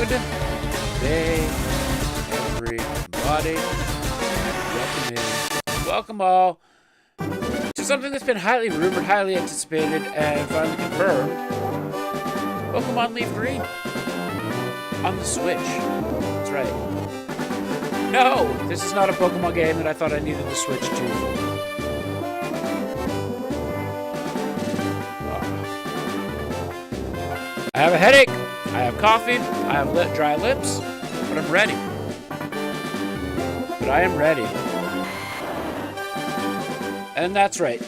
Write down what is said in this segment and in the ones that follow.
Good day, everybody. Welcome in. Welcome all to something that's been highly rumored, highly anticipated, and finally confirmed. Pokemon Leaf Green on the Switch. That's right. No, this is not a Pokemon game that I thought I needed the Switch to. I have a headache, I have coffee, I have dry lips, but I'm ready. But I am ready. And that's right.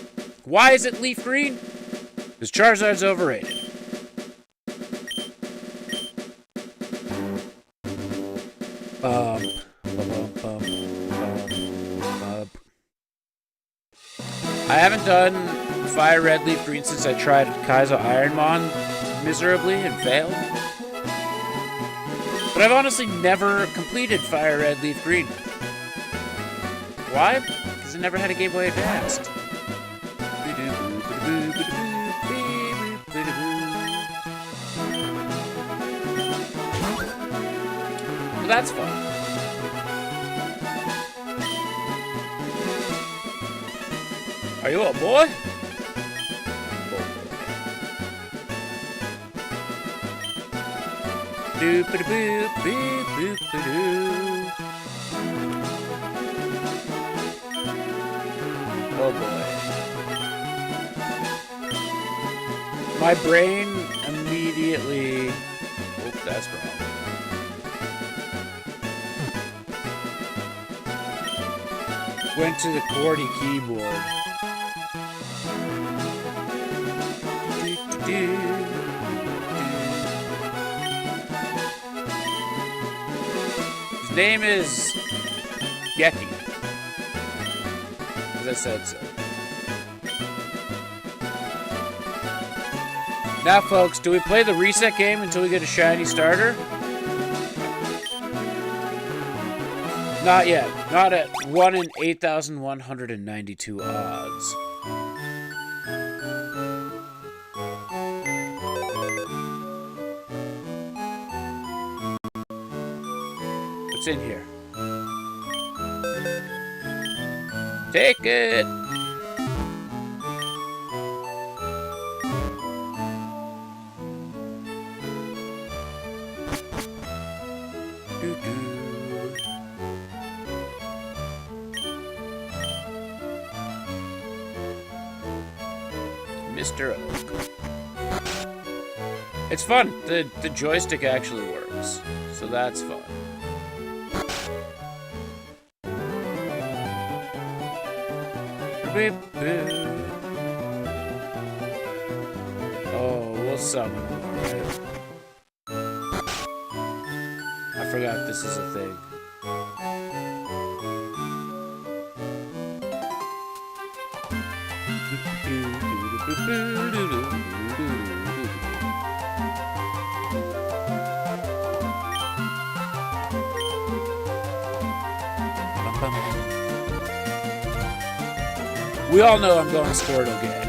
Why is it leaf green? Because Charizard's overrated. I haven't done Fire Red Leaf Green since I tried Kaizo Ironmon miserably and failed. But I've honestly never completed Fire Red Leaf Green. Why? Because I never had a Game Boy Advance. Well, that's fun. Are you a boy? Oh boy. My brain immediately... Oh, that's wrong. Went to the QWERTY keyboard. His name is Geki. As I said so. Now, folks, do we play the reset game until we get a shiny starter? Not yet. Not at 1 in 8,192 odds. What's in here? Take it! Mr. Oak. It's fun. The joystick actually works, so that's fun. Oh, we'll summon him, alright. I forgot this is a thing. We all know I'm going Squirtle game.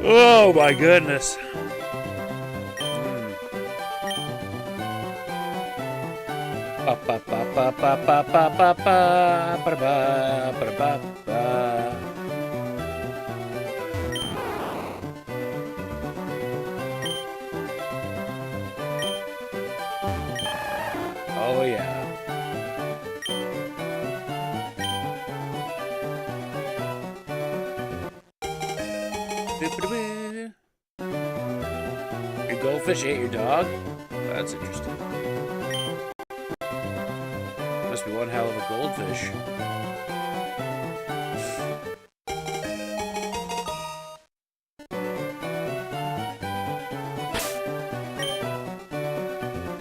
Oh my goodness. Oh yeah. Your goldfish ate your dog? That's interesting. Must be one hell of a goldfish.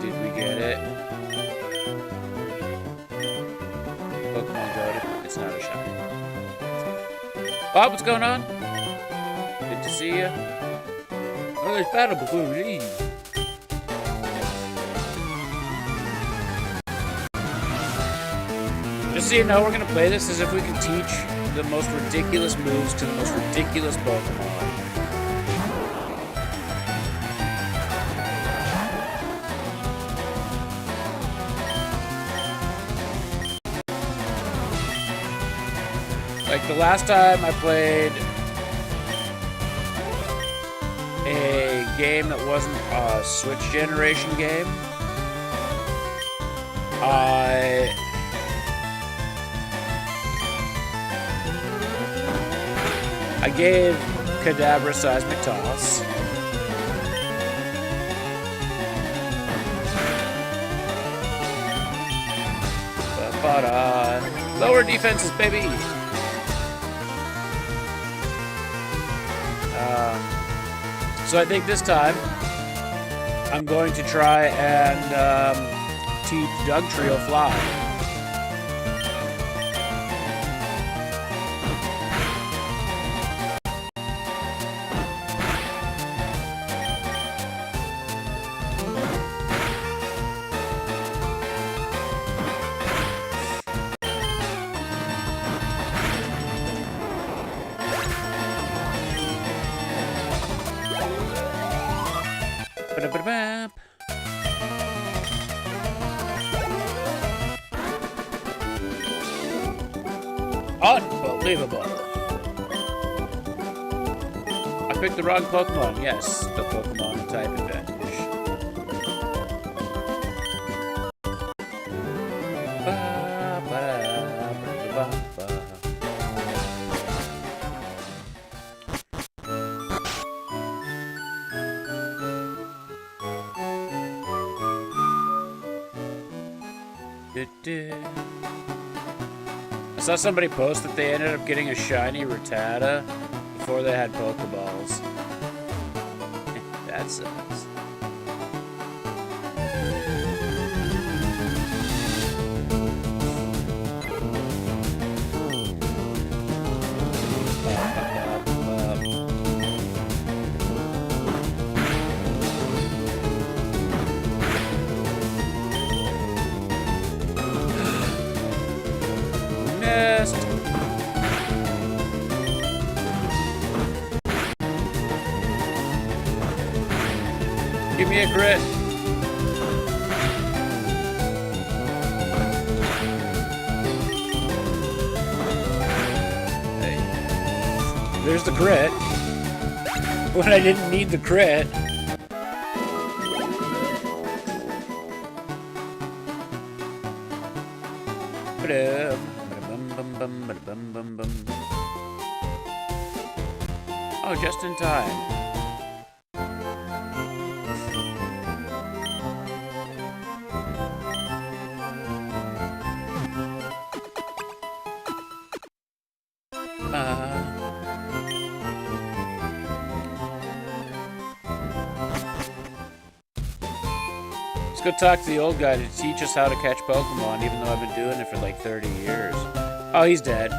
Did we get it? Pokemon Go. It's not a shiny. Bob, what's going on? Good to see you. Oh, there's battle before we leave. Just so you know, we're gonna play this as if we can teach the most ridiculous moves to the most ridiculous Pokemon. Like the last time I played a game that wasn't a Switch generation game, I gave Kadabra Seismic Toss. Lower defenses, baby! So I think this time I'm going to try and teach Dugtrio Fly. Unbelievable. I picked the wrong Pokemon. Yes, the Pokemon type advantage. I saw somebody post that they ended up getting a shiny Rattata before they had Pokeballs. That sucks. Give me a crit. Hey. There's the crit. When I didn't need the crit. Oh, just in time. Let's go talk to the old guy to teach us how to catch Pokemon, even though I've been doing it for like 30 years. Oh, he's dead.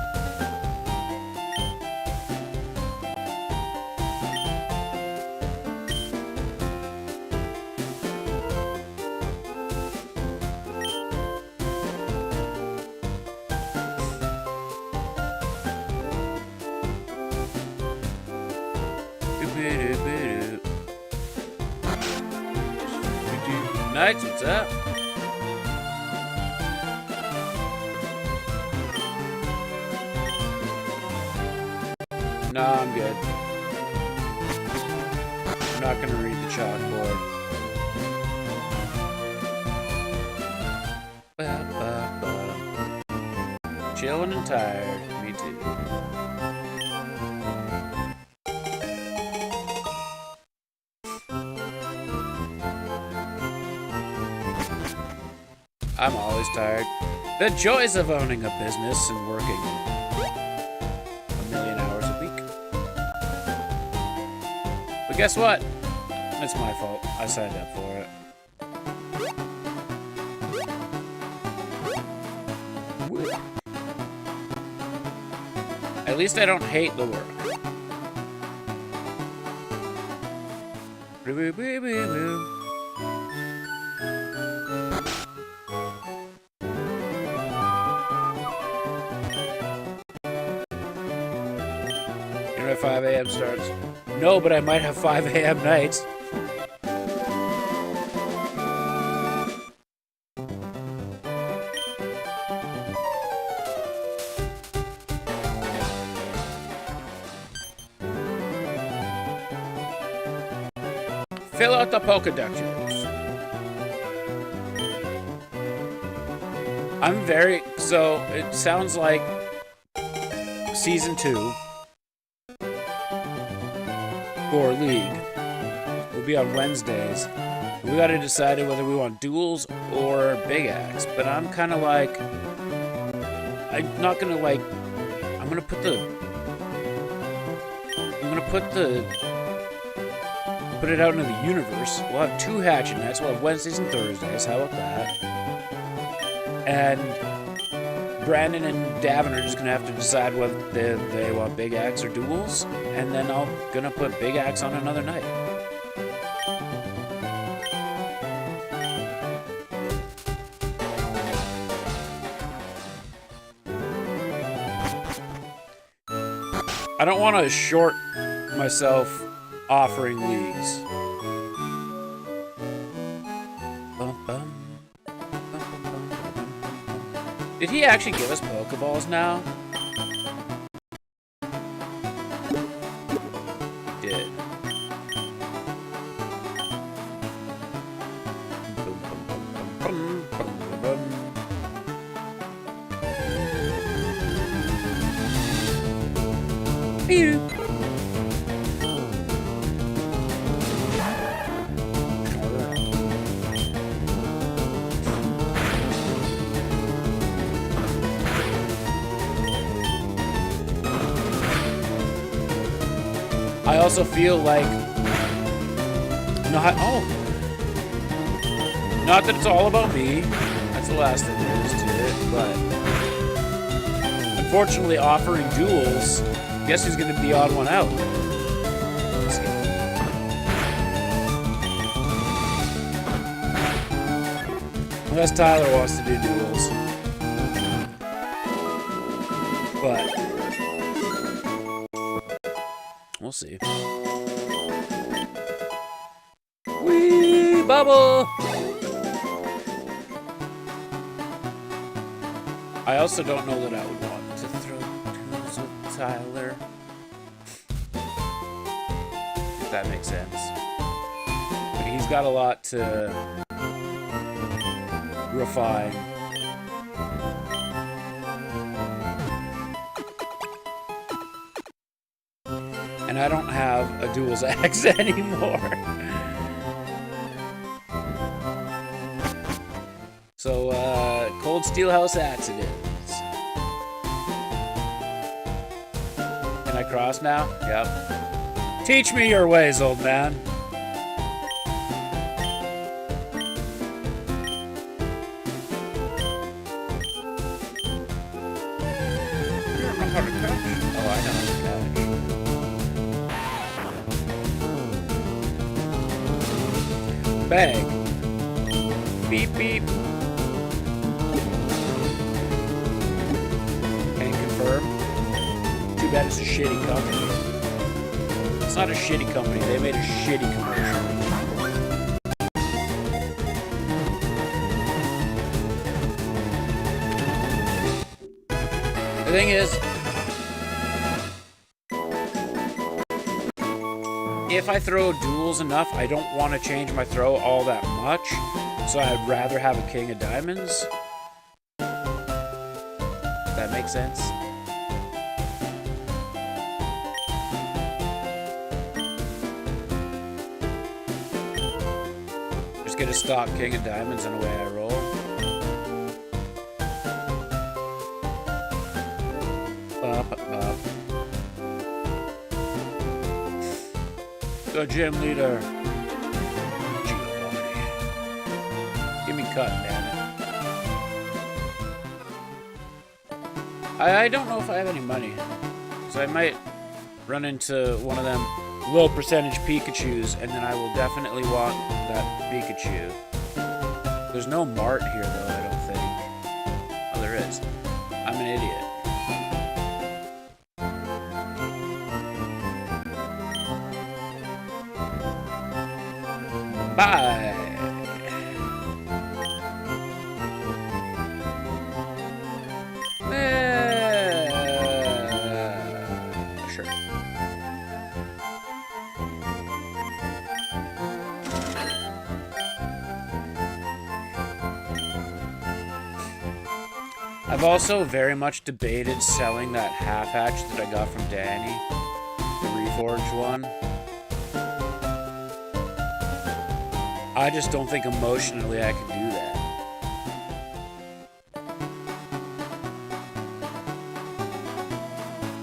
Knights, what's up? No, I'm good. I'm not gonna read the chalkboard. Chilling and tired. Me too. I'm always tired. The joys of owning a business and working a million hours a week. But guess what? It's my fault. I signed up for it. Woo. At least I don't hate the work. a.m. starts. No, but I might have 5 a.m. nights. Fill out the polka dot jokes. I'm very... So, it sounds like Season 2 for League will be on Wednesdays. We gotta decide whether we want duels or Big Axe. But I'm kind of like... I'm not gonna like... I'm gonna put it out into the universe. We'll have 2 hatchet nights. We'll have Wednesdays and Thursdays. How about that? And Brandon and Davin are just gonna have to decide whether they want Big Axe or duels. And then I'm gonna put Big Axe on another night. I don't want to short myself offering leagues. Did he actually give us Pokeballs now? He did. Pew. I also feel like not that it's all about me. That's the last thing there is to it, but unfortunately offering duels, guess who's gonna be the odd one out? Unless Tyler wants to do duels. But we'll see. Wee bubble! I also don't know that I would want to throw duels with Tyler. If that makes sense. But he's got a lot to refine. And I don't have a duels axe anymore. So, Cold Steelhouse axe it is. Can I cross now? Yep. Teach me your ways, old man. You don't know how to catch? Oh, I know how to catch. Bag. Beep, beep. Can confirm. Too bad it's a shitty company. It's not a shitty company. They made a shitty commercial. The thing is, if I throw duels enough, I don't want to change my throw all that much. So I'd rather have a King of Diamonds. If that makes sense. Just get a stock King of Diamonds and away I roll. The gym leader. Giovanni. Give me cut, damn it. I don't know if I have any money. So I might run into one of them low percentage Pikachus, and then I will definitely want that Pikachu. There's no Mart here, though, I don't think. Oh, there is. I'm an idiot. Bye. Sure. I've also very much debated selling that half hatch that I got from Danny, the Reforged one. I just don't think emotionally I can do that.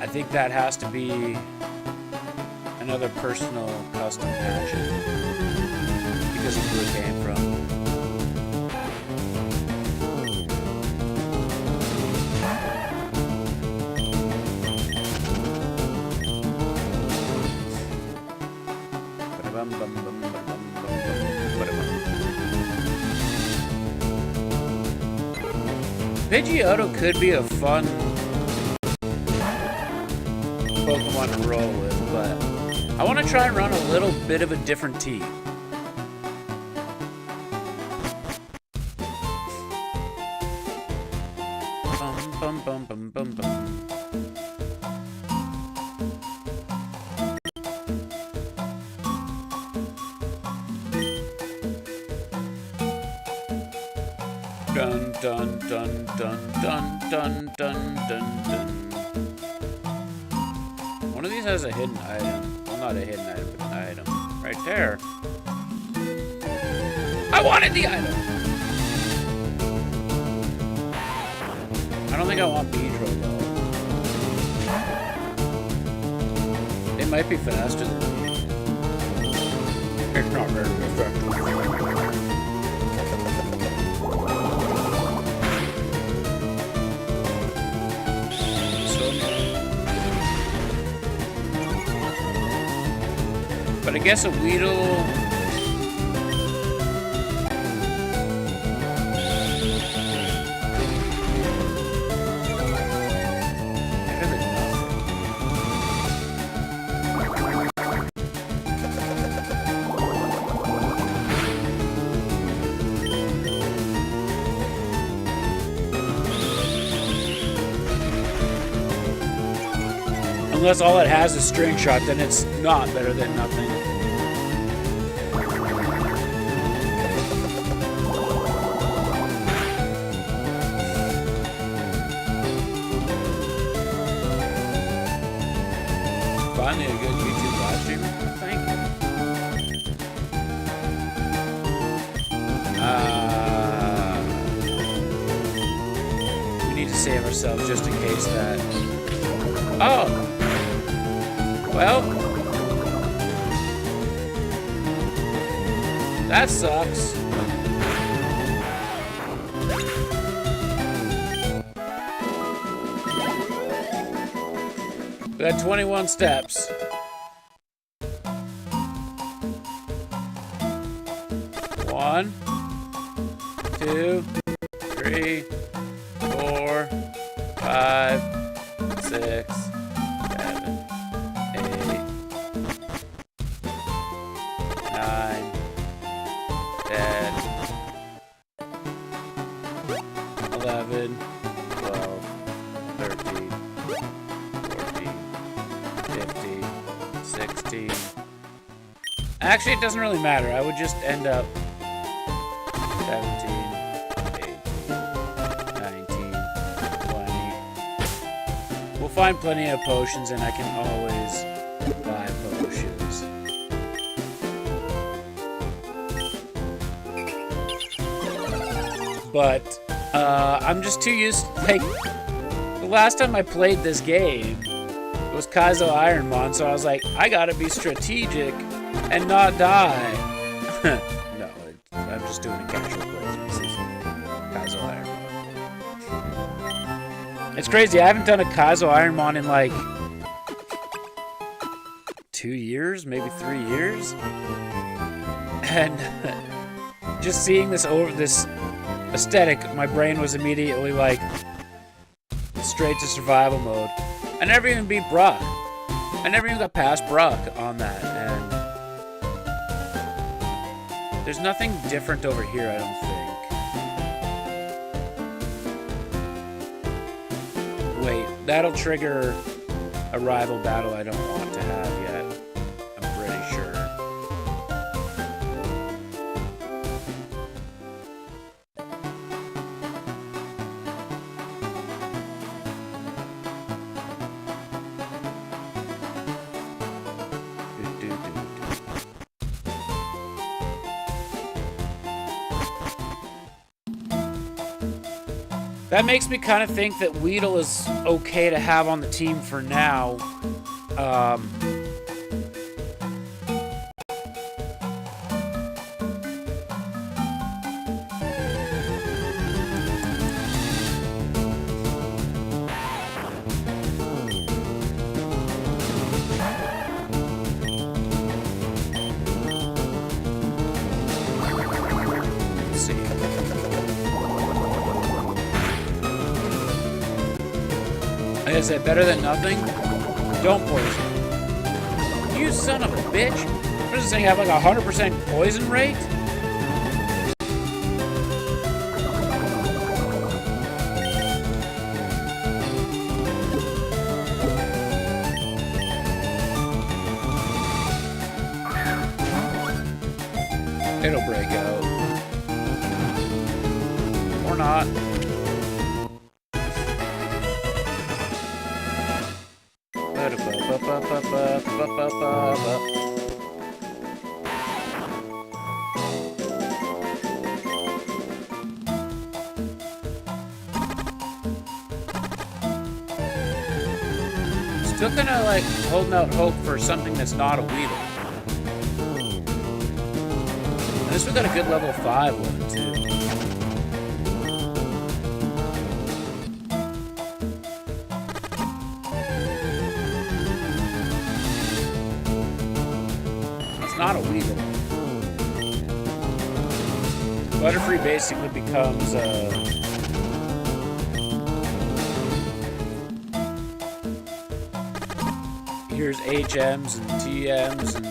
I think that has to be another personal custom hatchet because of where it came from. Pidgeotto could be a fun Pokemon to roll with, but I want to try and run a little bit of a different team. Bum, bum, bum, bum, bum. Dun dun dun dun dun dun dun dun dun. One of these has a hidden item. Well, not a hidden item, but an item. Right there. I wanted the item! I don't think I want Beedrill, though. They might be faster than me. It's not very effective. But I guess a Weedle... better than nothing. Unless all it has is String Shot, then it's not better than nothing. Finally a good YouTube live stream. Thank you. We need to save ourselves just in case that... Oh! Well... that sucks. We got 21 steps. One, 2, 3, 4, 5, 6, 7, 8, 9, 10, 11, 12, 13, 14, 15, 16. Actually, it doesn't really matter. I would just end up 17, 18, 19, 20. We'll find plenty of potions, and I can always buy potions. But I'm just too used to, like, the last time I played this game, it was Kaizo Ironmon, so I was like, I gotta be strategic and not die. No, I'm just doing a casual playthrough. This is Kaizo Ironmon. It's crazy, I haven't done a Kaizo Ironmon in like 2 years, maybe 3 years. And just seeing this aesthetic, my brain was immediately like straight to survival mode. I never even beat Brock. I never even got past Brock on that, and There's nothing different over here, I don't think. Wait, that'll trigger a rival battle I don't want to have yet. I'm pretty sure. That makes me kind of think that Weedle is okay to have on the team for now. Let's see. Like I said, better than nothing. Don't poison. You son of a bitch. What does this thing have, like a 100% poison rate? It'll break out. Or not. Still kind of like holding out hope for something that's not a Weedle. At least we got a good level 5 one too. Not a Weedle. Butterfree basically becomes here's HMs and TMs and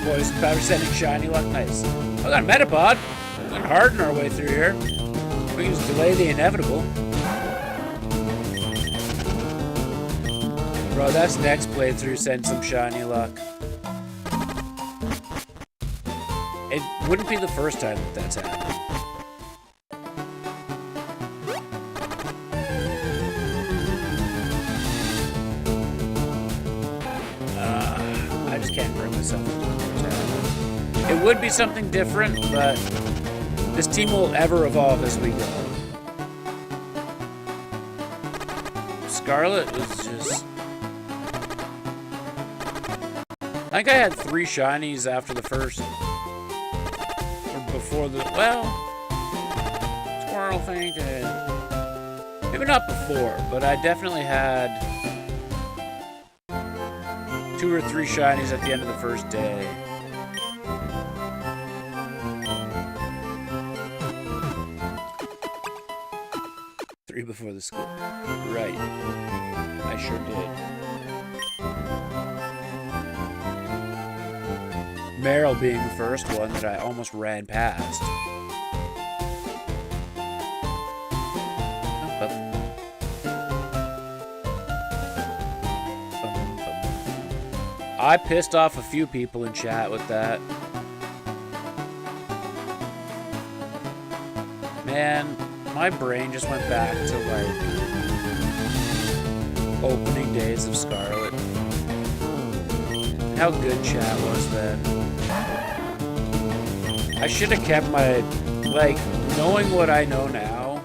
poison powder sending shiny luck. Nice. I got a Metapod. We're harden our way through here. We can just delay the inevitable. Bro, that's next playthrough, send some shiny luck. It wouldn't be the first time that that's happened. I just can't bring myself to do it. It would be something different, but this team will ever evolve as we go. Scarlet was just... I think I had 3 shinies after the first, or before the, well, Squirtle fainted. Maybe not before, but I definitely had 2 or 3 shinies at the end of the first day. Three before the school. Right. I sure did. Meryl being the first one that I almost ran past. I pissed off a few people in chat with that. Man, my brain just went back to, like, opening days of Scarlet. How good chat was then. I should have kept my, like, knowing what I know now,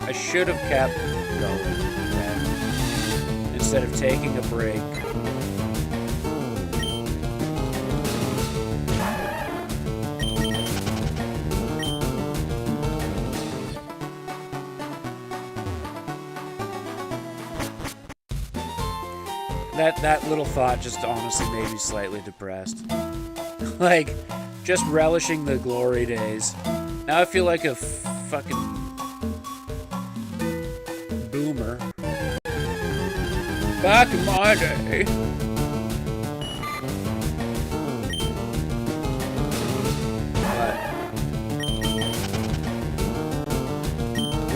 I should have kept going then, instead of taking a break. That little thought just honestly made me slightly depressed. Like, just relishing the glory days. Now I feel like a fucking boomer. Back in my day.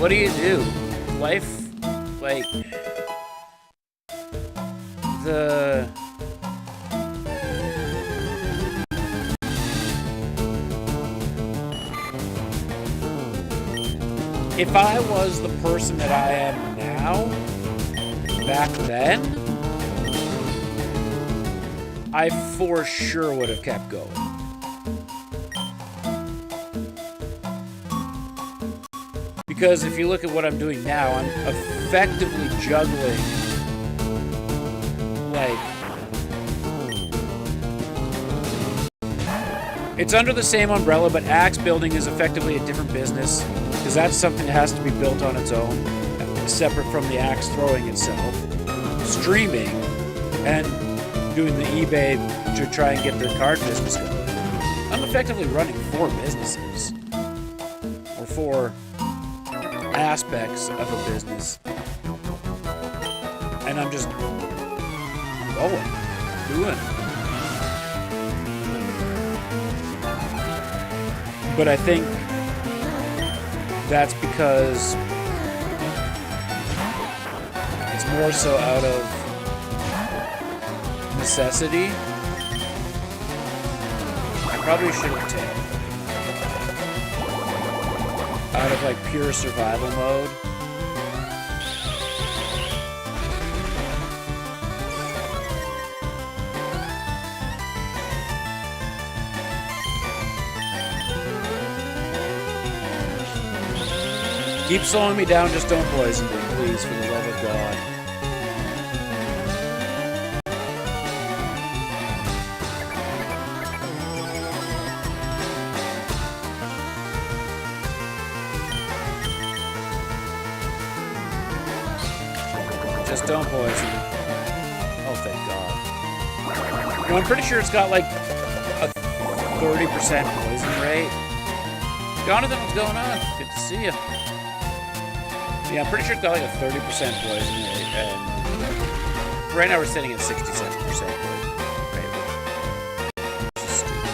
what do you do? Life, like, if I was the person that I am now, back then, I for sure would have kept going. Because if you look at what I'm doing now, I'm effectively juggling, like, it's under the same umbrella, but axe building is effectively a different business, because that's something that has to be built on its own, separate from the axe throwing itself. Streaming and doing the eBay to try and get the card business going. I'm effectively running 4 businesses, or 4 aspects of a business, and I'm just doing. But I think that's because it's more so out of necessity. I probably should have taken out of like pure survival mode. Keep slowing me down, just don't poison me, please, for the love of God. Just don't poison me. Oh, thank God. You know, I'm pretty sure it's got like a 30% poison rate. Jonathan, what's going on? Good to see you. Yeah, I'm pretty sure it's got like a 30% poison rate, and right now we're sitting at 67% poison rate. Which is stupid.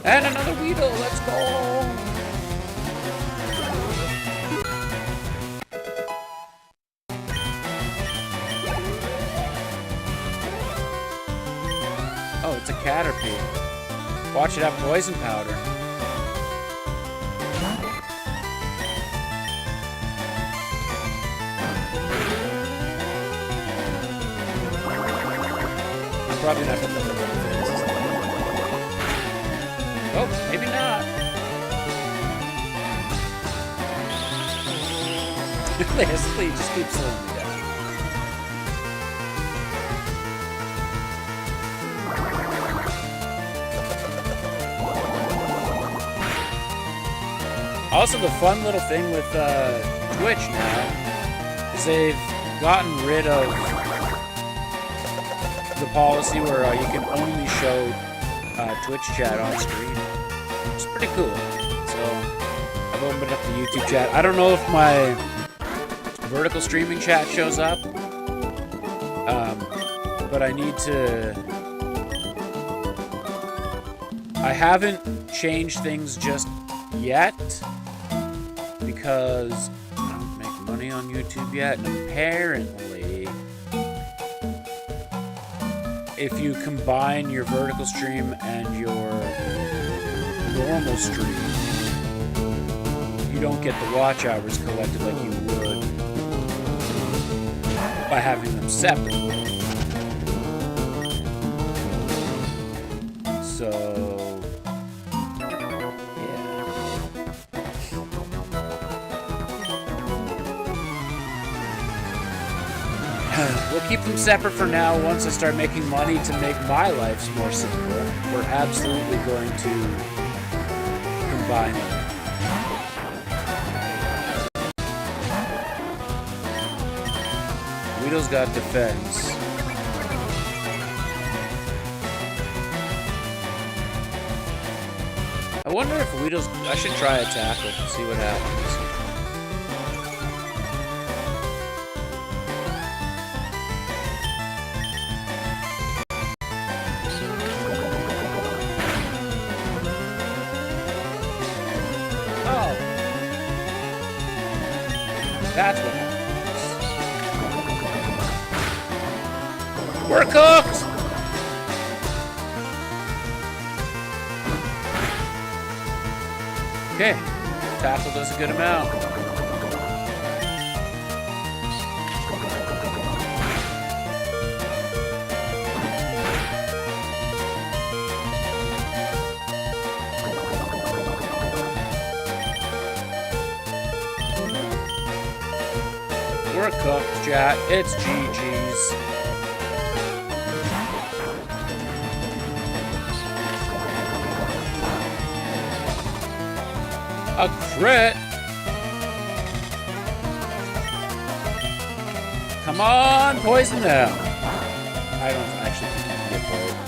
And another Weedle, let's go! Oh, it's a Caterpie. Watch it have poison powder. I'm probably not gonna look at this. Oh, maybe not. Please, just keep slowing me down. Also, the fun little thing with Twitch now is they've gotten rid of the policy where you can only show Twitch chat on screen. It's pretty cool. So I've opened up the YouTube chat. I don't know if my vertical streaming chat shows up, but I need to. I haven't changed things just yet because I don't make money on YouTube yet, and apparently if you combine your vertical stream and your normal stream, you don't get the watch hours collected like you would by having them separate. So, we'll keep them separate for now. Once I start making money to make my life more simple, we're absolutely going to combine them. Weedle's got defense. I wonder if Weedle's... I should try a tackle and see what happens. Oh. That's what happens. We're cooked! Okay, tackle does a good amount. We're cooked, chat. It's GG's. A crit! Come on, poison them! I don't actually think you can get poisoned.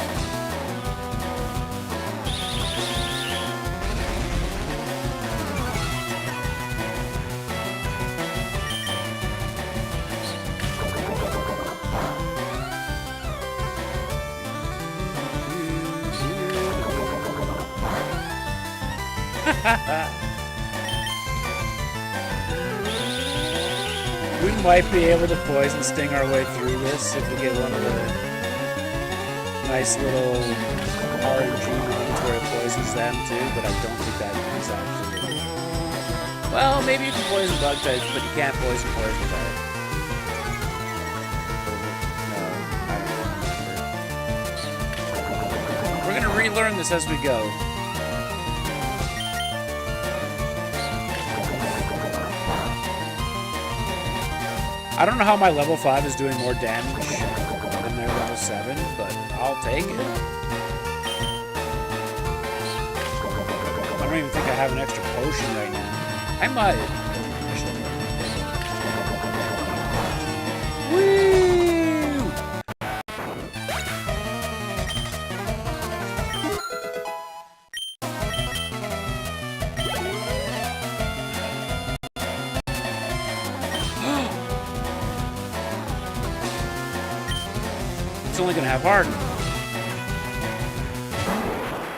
We might be able to poison sting our way through this if we get one of the nice little RNG moments where it poisons them too, but I don't think that is actually... Well, maybe you can poison bug types, but you can't poison poison types. No, I don't remember. We're gonna relearn this as we go. I don't know how my level 5 is doing more damage than their level 7, but I'll take it. I don't even think I have an extra potion right now. I might. Woo! It's only gonna have Harden.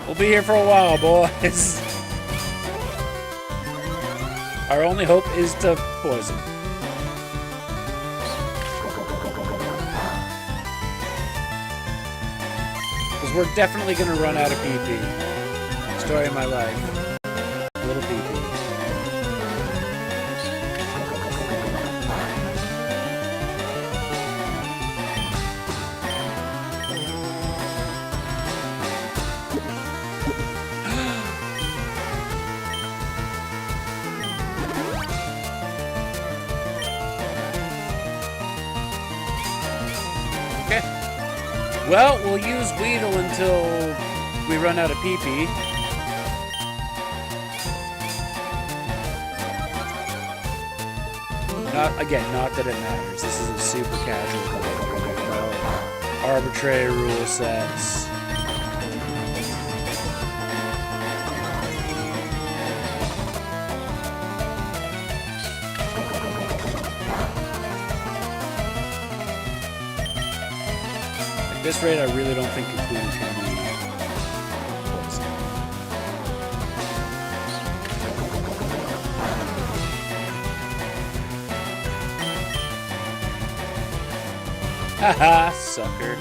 We'll be here for a while, boys. Our only hope is to poison. Because we're definitely gonna run out of PP. Story of my life. Little PP. Well, we'll use Weedle until we run out of PP. Not that it matters. This is a super casual playthrough. No arbitrary rule sets. At this rate, I really don't think Kakuna can be poisoned. Haha, sucker.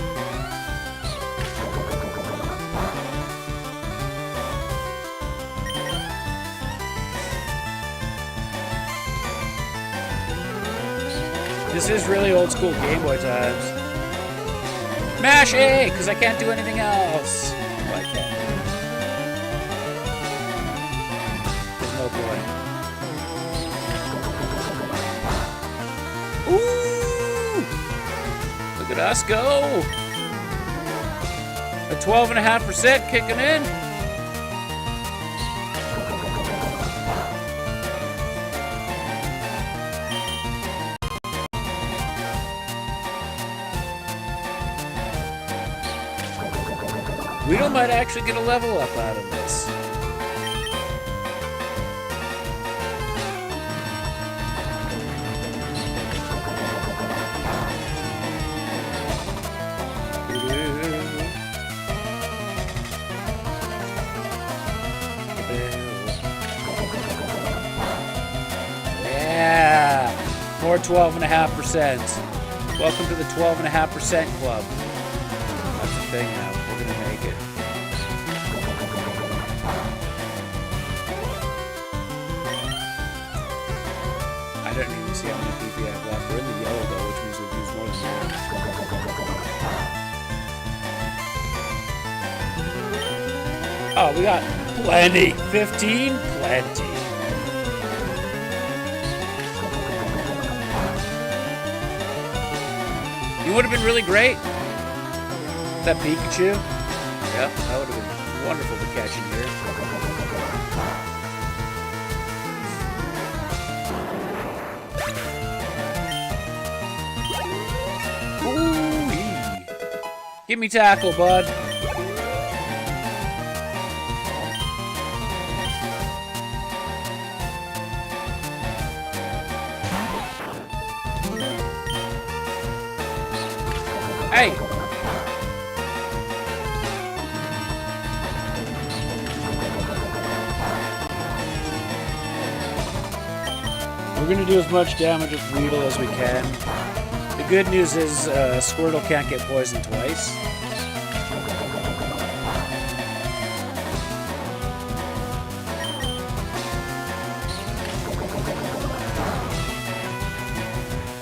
This is really old school Game Boy times. Mash A, because I can't do anything else. Like that. There's no point. Ooh! Look at us go! A 12.5% kicking in. Weedle might actually get a level up out of this. more 12.5%. Welcome to the 12.5% club. That's the thing now. We're gonna make it. I don't even see how many PP I have left. We're in the yellow though, which means we've used more than that. Oh, we got plenty. 15? Plenty. You would have been really great. That Pikachu? Yep, that would have been wonderful to catch in here. Ooh-wee. Give me tackle, bud. Hey! We're gonna do as much damage with Weedle as we can. The good news is Squirtle can't get poisoned twice.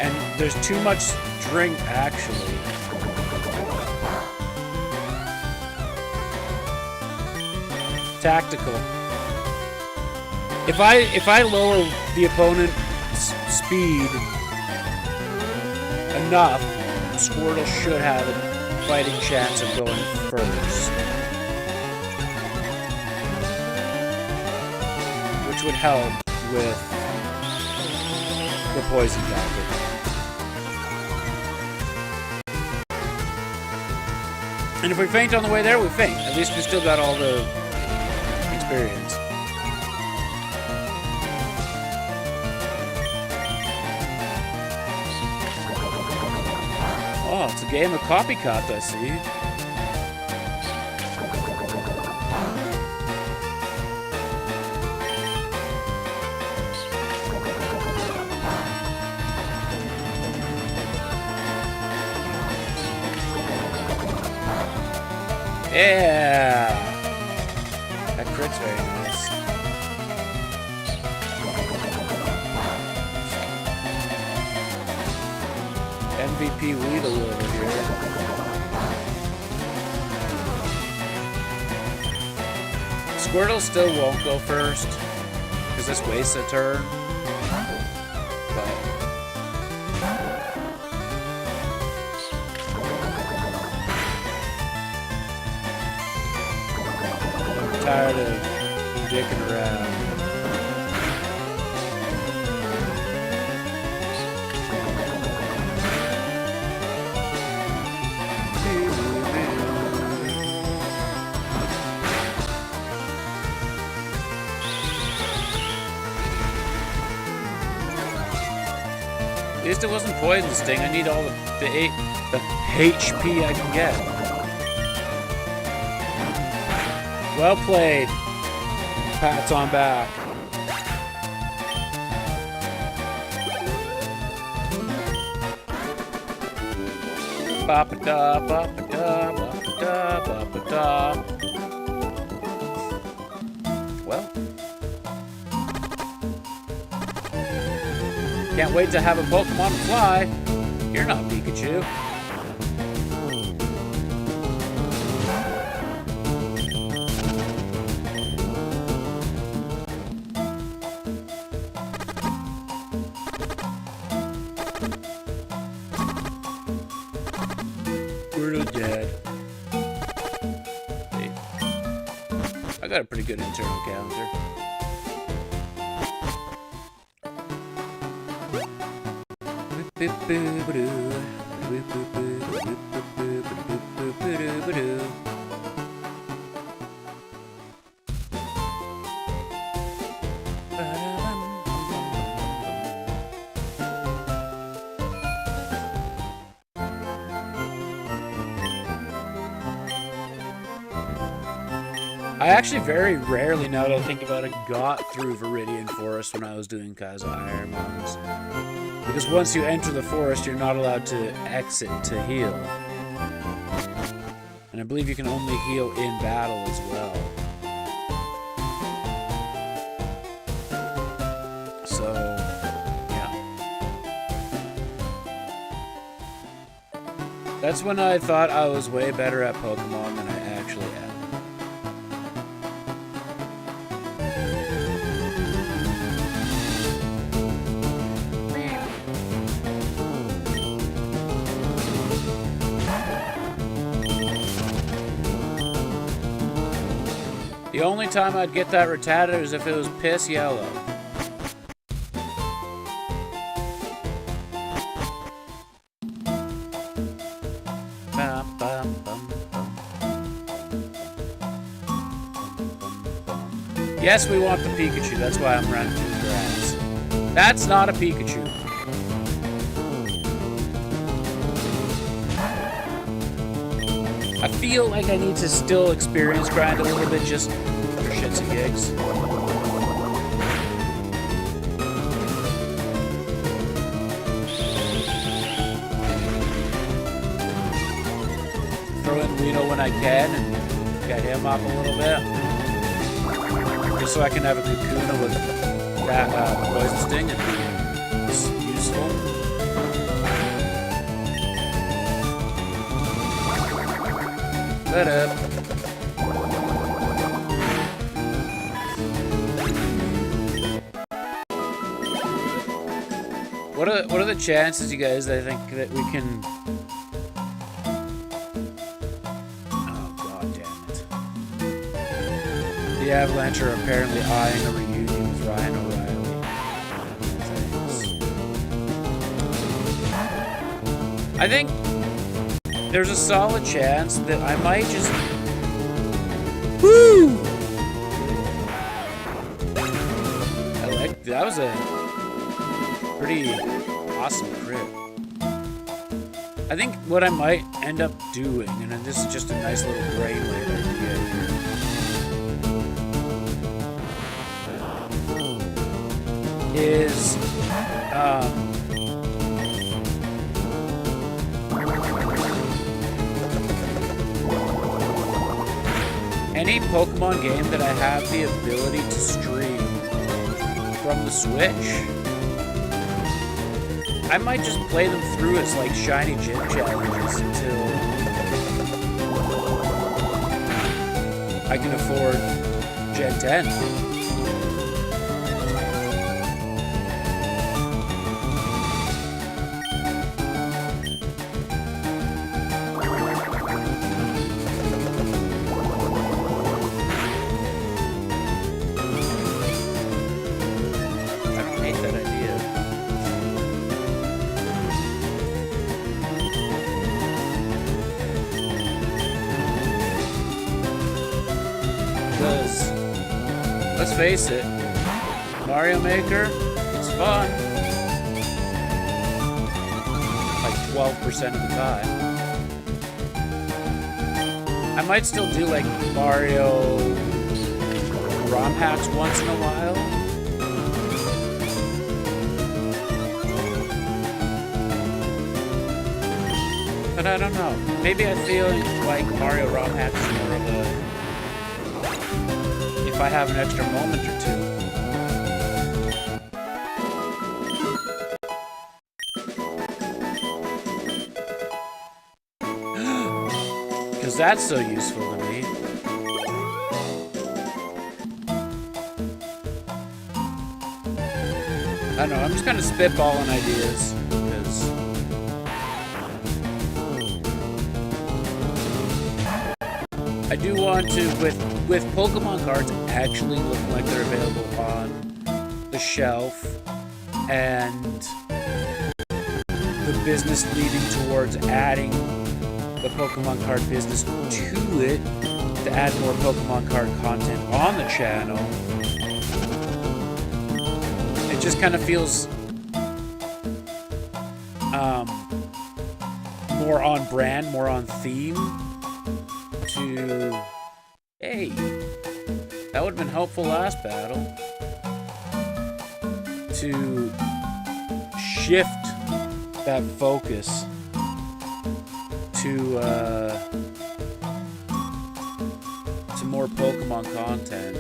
And there's too much drink, actually. Tactical. If I lower the opponent's speed enough, Squirtle should have a fighting chance of going first, which would help with the poison tactic. And if we faint on the way there, we faint. At least we still got all the experience. Oh, it's a game of copycat, I see. Yeah! That crit's very nice. MVP Weedle over here. Squirtle still won't go first, because this wastes a turn. But I'm tired of dicking around. At least it wasn't poison sting. I need all the HP I can get. Well played. Pats on back. Ba-ba-da, ba-ba-da, ba-ba-da, ba-ba-da. Well. Can't wait to have a Pokemon fly. You're not Pikachu. Squirtle dead. Hey. I got a pretty good internal counter. I actually very rarely, now that I think about it, got through Viridian Forest when I was doing Kaiser Iron Mounds. Because once you enter the forest, you're not allowed to exit to heal. And I believe you can only heal in battle as well. So, yeah. That's when I thought I was way better at Pokemon than I actually am. The only time I'd get that Rattata is if it was piss yellow. Yes, we want the Pikachu. That's why I'm running through the grass. That's not a Pikachu. I feel like I need to still experience grind a little bit just for shits and gigs. Throw in Weedle when I can and get him up a little bit. Just so I can have a Kakuna with that Poison Sting and be useful. Let up. What are the chances, you guys, that I think that we can... Oh, god damn it. The Avalanche are apparently eyeing a reunion with Ryan O'Reilly. Thanks. I think there's a solid chance that I might just... Woo! That was a pretty awesome crit. I think what I might end up doing, and this is just a nice little brainwave idea here, is any Pokemon game that I have the ability to stream from the Switch, I might just play them through as like shiny gym challenges until I can afford Gen 10. Let's face it, Mario Maker, it's fun. Like 12% of the time. I might still do like Mario ROM hacks once in a while. But I don't know. Maybe I feel like Mario ROM hacks is more of a... if I have an extra moment or two. Because that's so useful to me. I don't know, I'm just kind of spitballing ideas. Because... I do want to, with Pokemon cards actually looking like they're available on the shelf, and the business leading towards adding the Pokemon card business to it, to add more Pokemon card content on the channel, it just kind of feels more on brand, more on theme. To... Hey! That would have been helpful last battle. To shift that focus to more Pokemon content.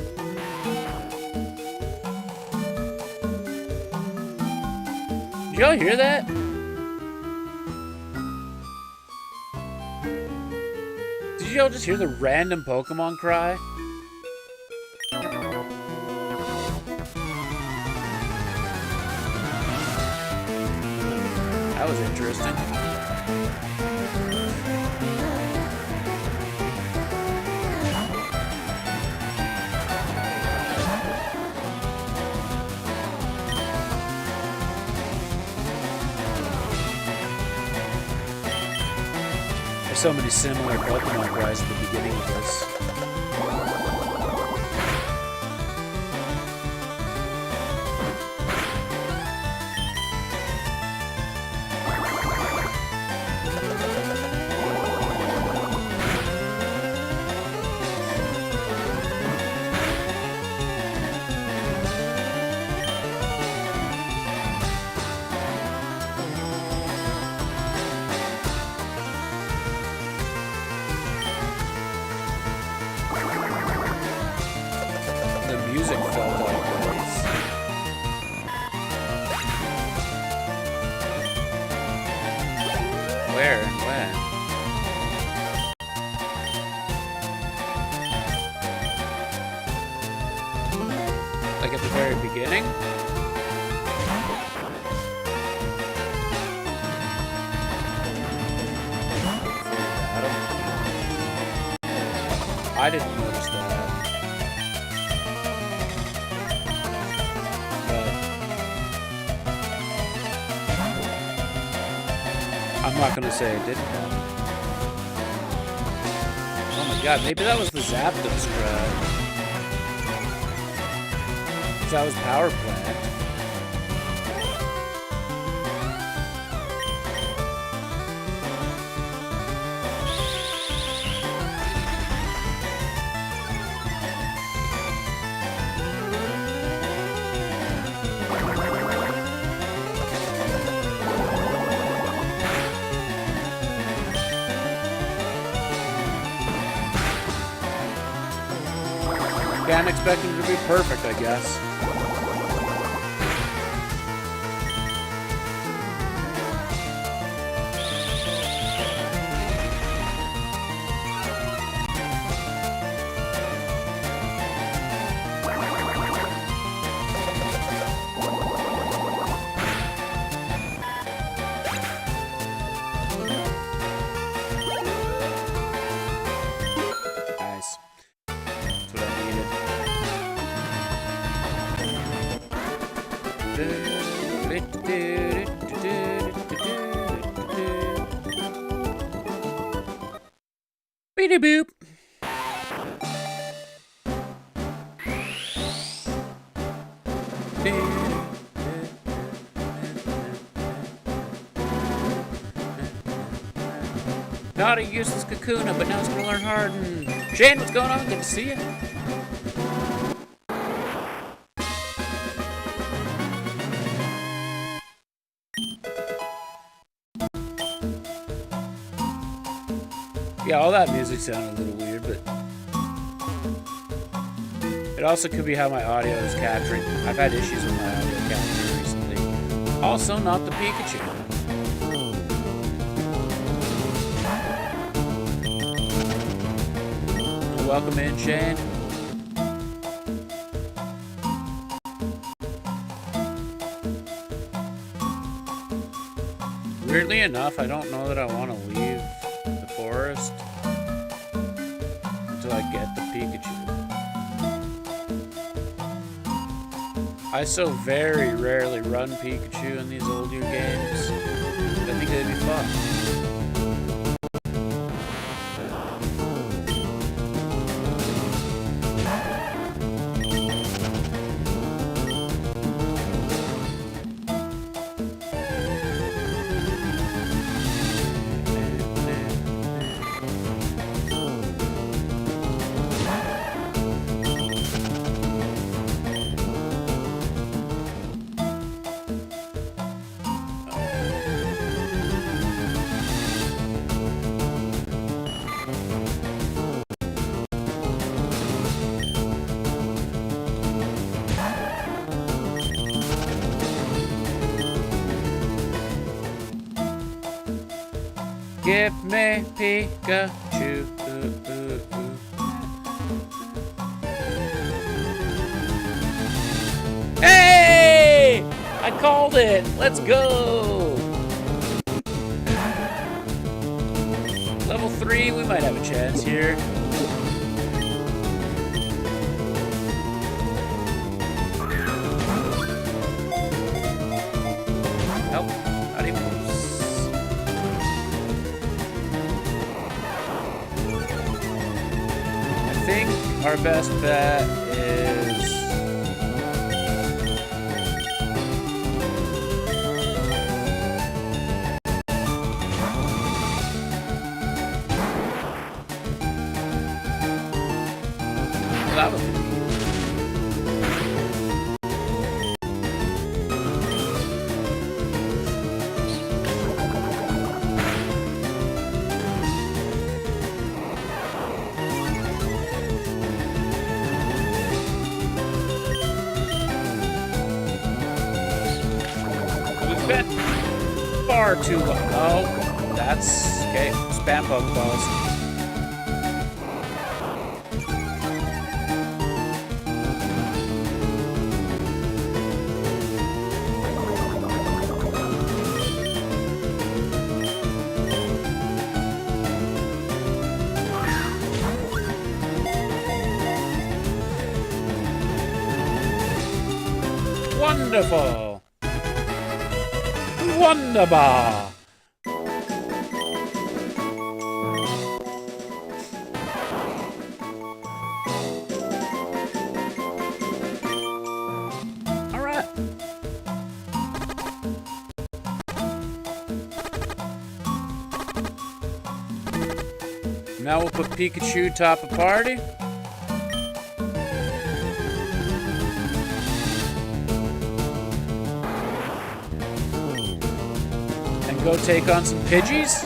Did y'all hear that? Did y'all just hear the random Pokemon cry? That was interesting. There's so many similar Pokemon cries at the beginning of this. Music felt like this. Where and when? Like at the very beginning? I didn't notice that. I'm not gonna say it didn't happen. Oh my god, maybe that was the Zapdos cry. That was Power Plant. Can't expect him to be perfect, I guess. Nice. That's what I needed. Beady boop. Not a useless Kakuna, but now it's gonna learn Harden. Shane, what's going on? Good to see you. Yeah, all that music sounded a little weird, but it also could be how my audio is capturing. I've had issues with my audio capture recently. Also, not the Pikachu. Welcome in, Shane. Weirdly enough, I don't know that I want to leave the forest until I get the Pikachu. I so very rarely run Pikachu in these older games. I think it'd be fun. Give me Pikachu. Hey! I called it! Let's go! Level 3, we might have a chance here. Nope, not even close. I think our best bet is... that was we spent far too long. Oh, that's okay. Spam Pokeballs. Wonderful! Wunderbar! Alright. Now we'll put Pikachu top of party. Go take on some Pidgeys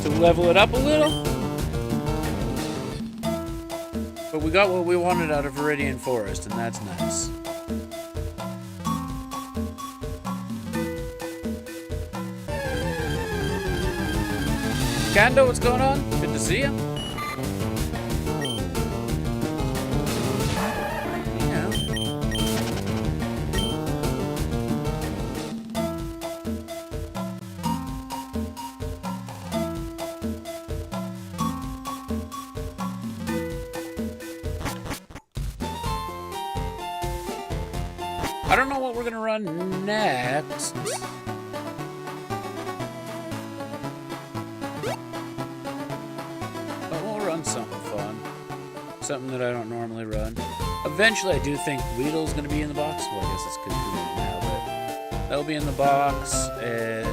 to level it up a little. But we got what we wanted out of Viridian Forest, and that's nice. Kando, what's going on? Good to see you. I don't know what we're gonna run next. But we'll run something fun. Something that I don't normally run. Eventually I do think Weedle's gonna be in the box. Well, I guess it's good for me now, but that'll be in the box, and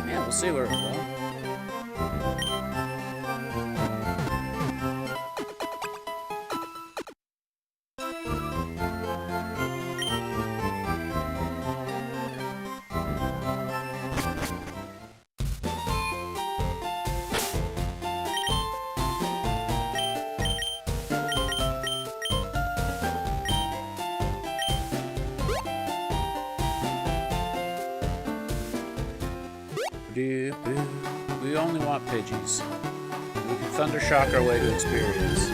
yeah, we'll see where we're going. We only want Pidgeys. We can Thunder Shock our way to experience.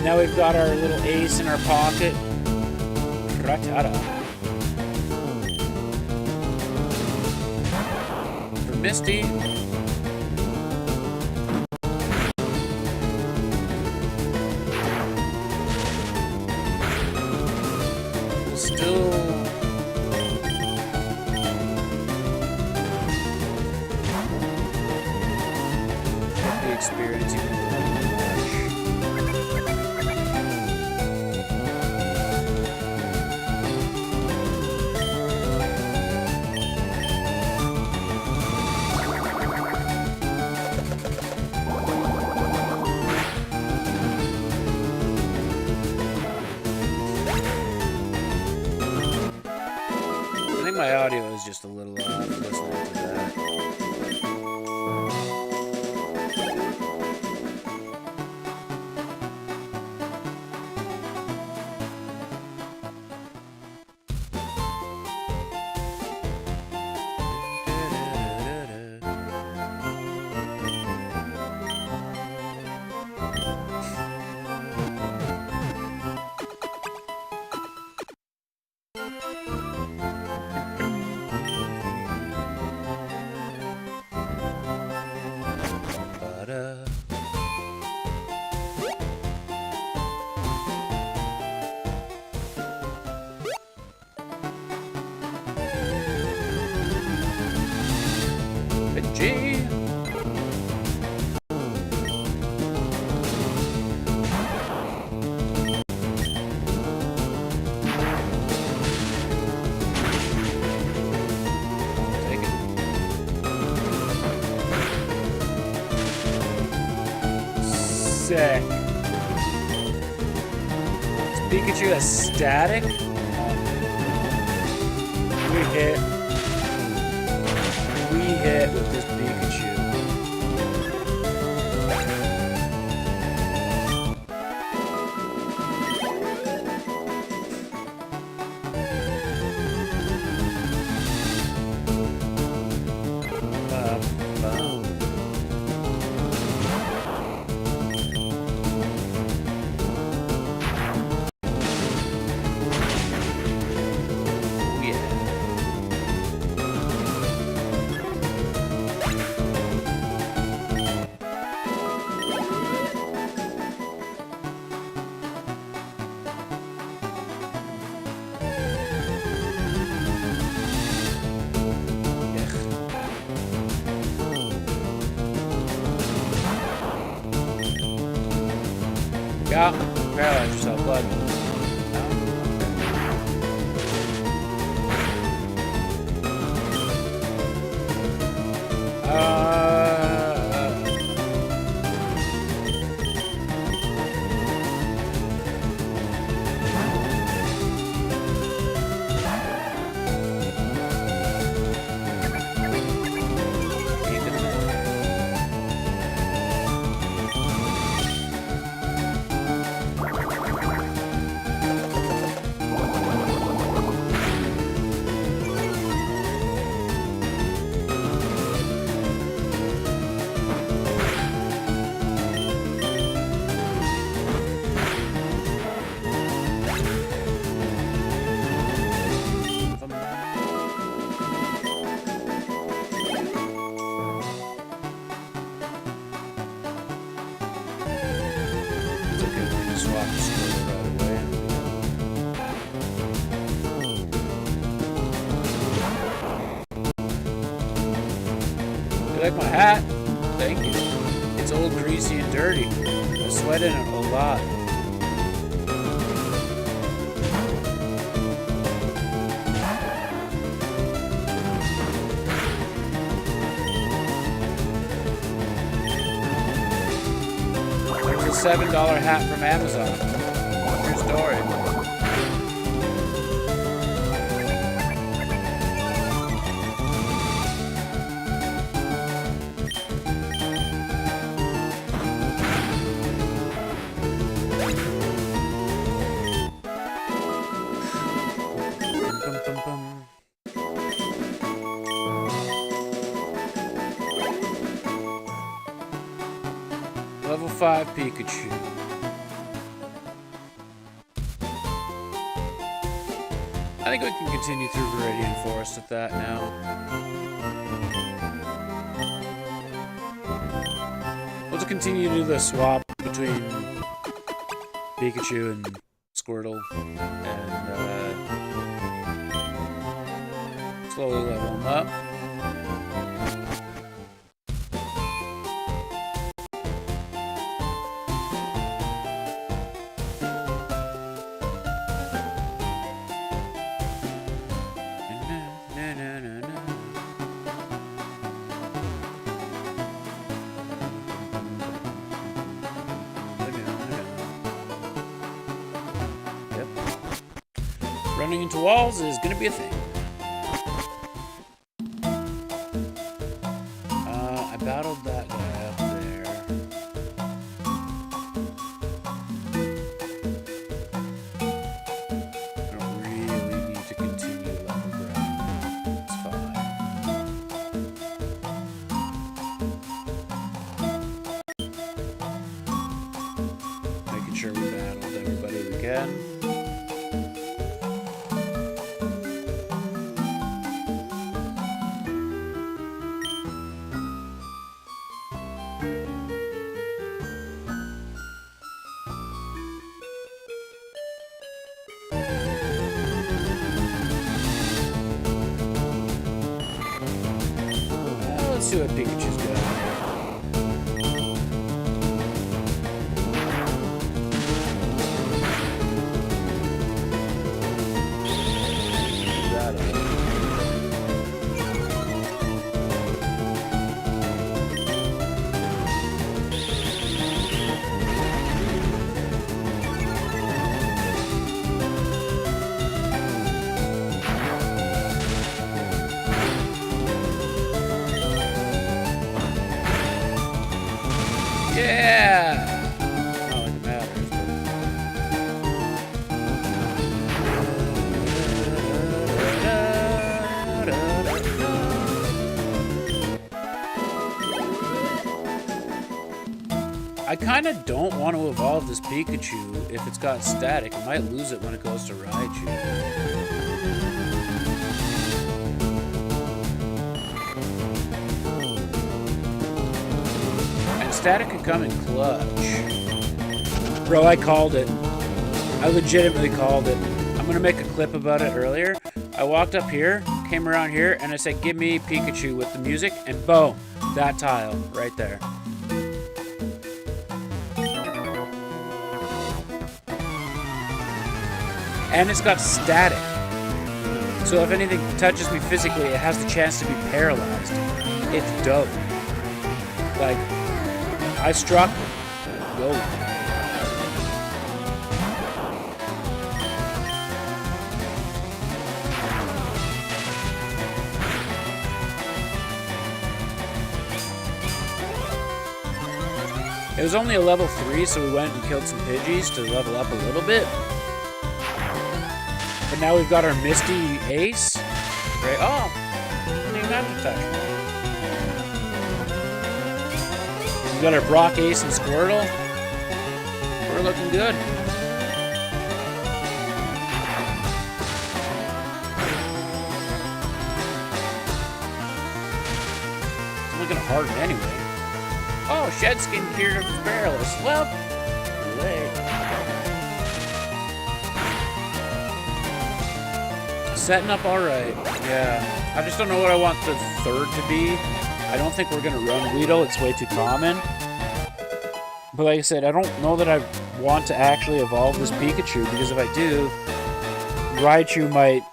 Now we've got our little ace in our pocket. Rattata. For Misty. We'll still... get the experience even more. my audio is just a little off listening to that. G. Take it. Sick. Is Pikachu a static? We hit with this Pikachu. Yeah, paralyze yourself, blood. You like my hat? Thank you. It's old, greasy, and dirty. I sweat in it a lot. There's a $7 hat from Amazon. True story. Level 5 Pikachu. I think we can continue through Viridian Forest with that now. We'll just continue to do the swap between Pikachu and Squirtle and slowly level them up. Running into walls is gonna be a thing. sure we battled everybody we can. Let's see what Pikachu's got. Yeah! Not like it matters, but... I kind of don't want to evolve this Pikachu if it's got static. I might lose it when it goes to Raichu. Static could come in clutch. Bro, I called it. I legitimately called it. I'm gonna make a clip about it earlier. I walked up here, came around here, and I said, give me Pikachu with the music, and boom, that tile right there. And it's got static. So if anything touches me physically, it has the chance to be paralyzed. It's dope. Like, I struck. Go. It was only a level 3, so we went and killed some Pidgeys to level up a little bit. But now we've got our Misty Ace. Right? Oh, I didn't even have to touch me. We got our Brock Ace and Squirtle. We're looking good. It's looking hard anyway. Oh, Shed Skin cured of Perilous. Well, late. Setting up alright. Yeah. I just don't know what I want the third to be. I don't think we're going to run Weedle. It's way too common. But like I said, I don't know that I want to actually evolve this Pikachu, because if I do, Raichu might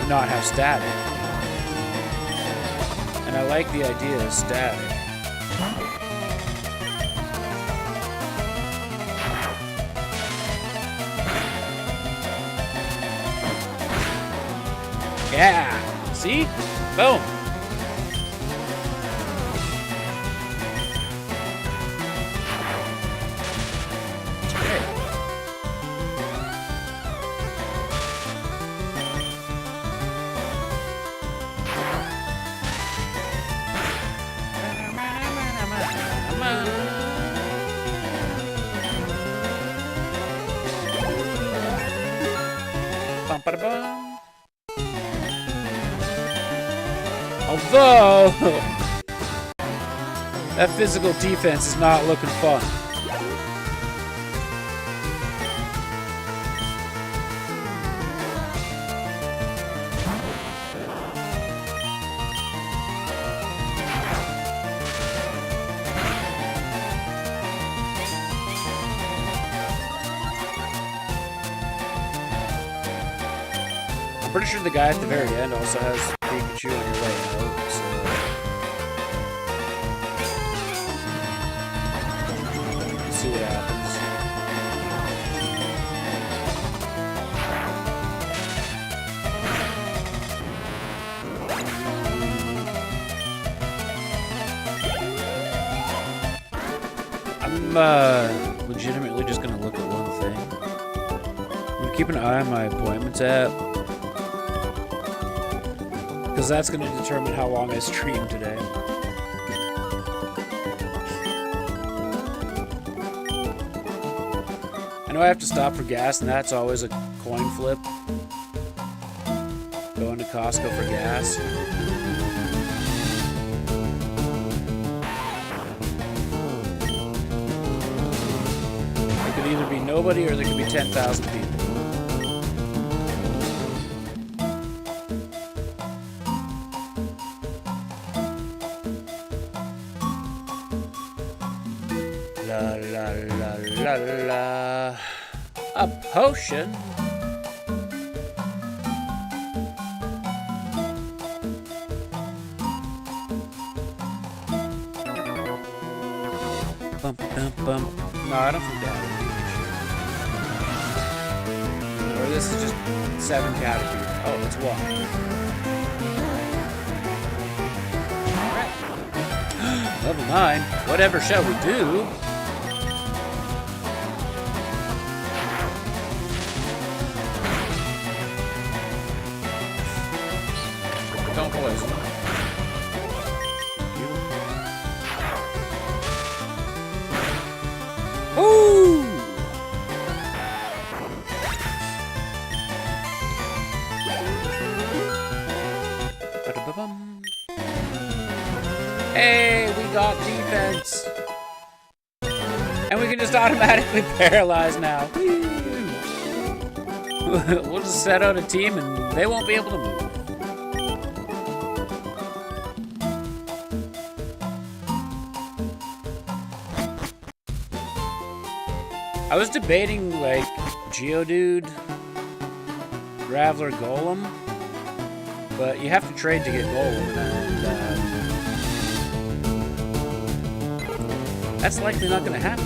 not have static. And I like the idea of static. Yeah! See? Boom! Okay. Bum-ba-da-bum. Although, that physical defense is not looking fun. I'm pretty sure the guy at the very end also has Pikachu on your way out, so... Let's see what happens. I'm legitimately just gonna look at one thing. I'm gonna keep an eye on my appointments app, because that's going to determine how long I stream today. know I have to stop for gas, and that's always a coin flip. Going to Costco for gas. There could either be nobody or there could be 10,000 people. La la la la la. A potion? Bump, bump, bump. No, I don't think that. Or this is just 7 caterpillars. Oh, it's one. Alright. Level 9. Whatever shall we do? Don't poison. Ooh! Ba-da-ba-bum. Hey, we got defense. And we can just automatically paralyze now. We'll just set out a team and they won't be able to move. I was debating, like, Geodude, Graveler, Golem, but you have to trade to get Golem, and that's likely not going to happen.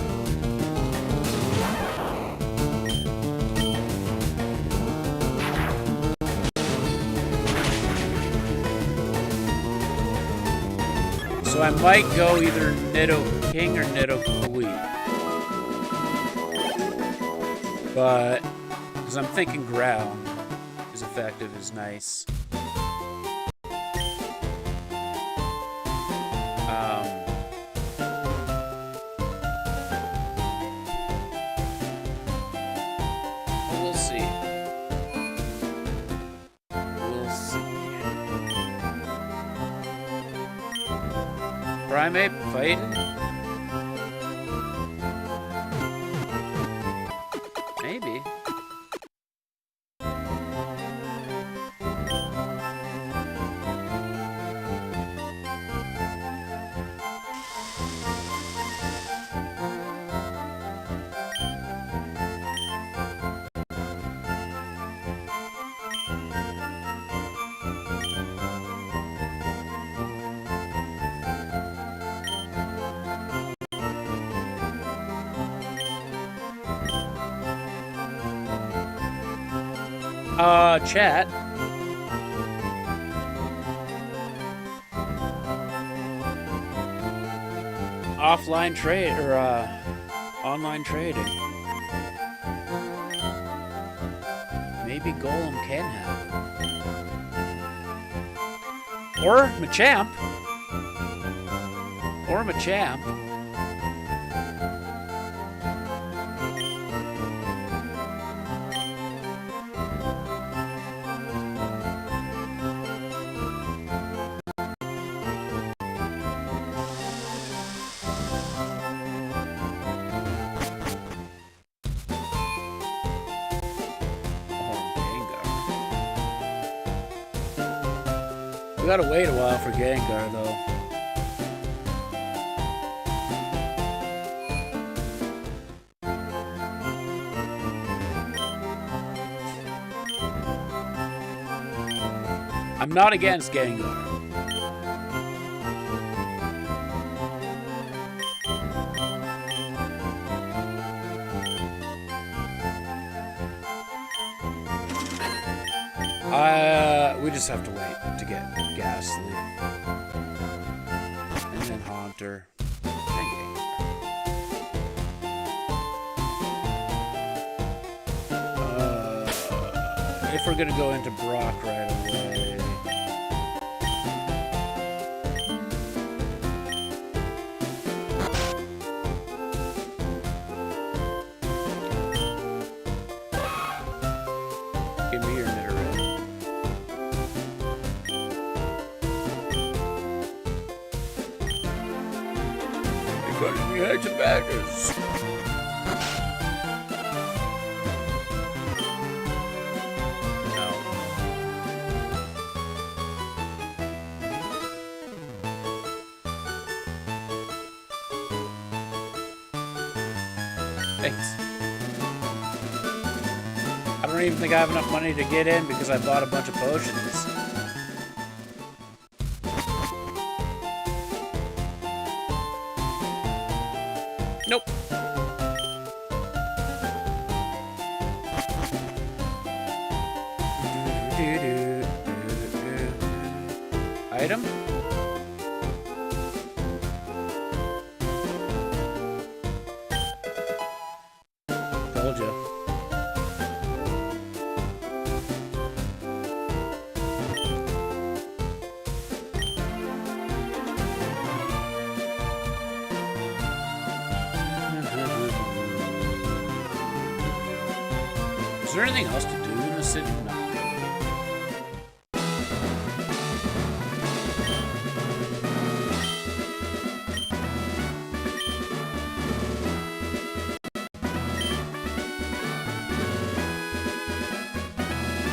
So I might go either Nidoking or Nidoqueen. But, because I'm thinking ground is effective, is nice. We'll see. We'll see. Primate fighting? Maybe. Chat. Offline trade, or, online trading. Maybe Golem can have it. Or Machamp. Or Machamp. We gotta wait a while for Gengar, though. I'm not against Gengar. We just have to wait to get Ghastly. And then Haunter. And Gengar. If we're gonna go into Brock right away. Funny, we had some badges. No. Thanks. I don't even think I have enough money to get in because I bought a bunch of potions. Nope. Item? Told you. Is there anything else to do in the city? No.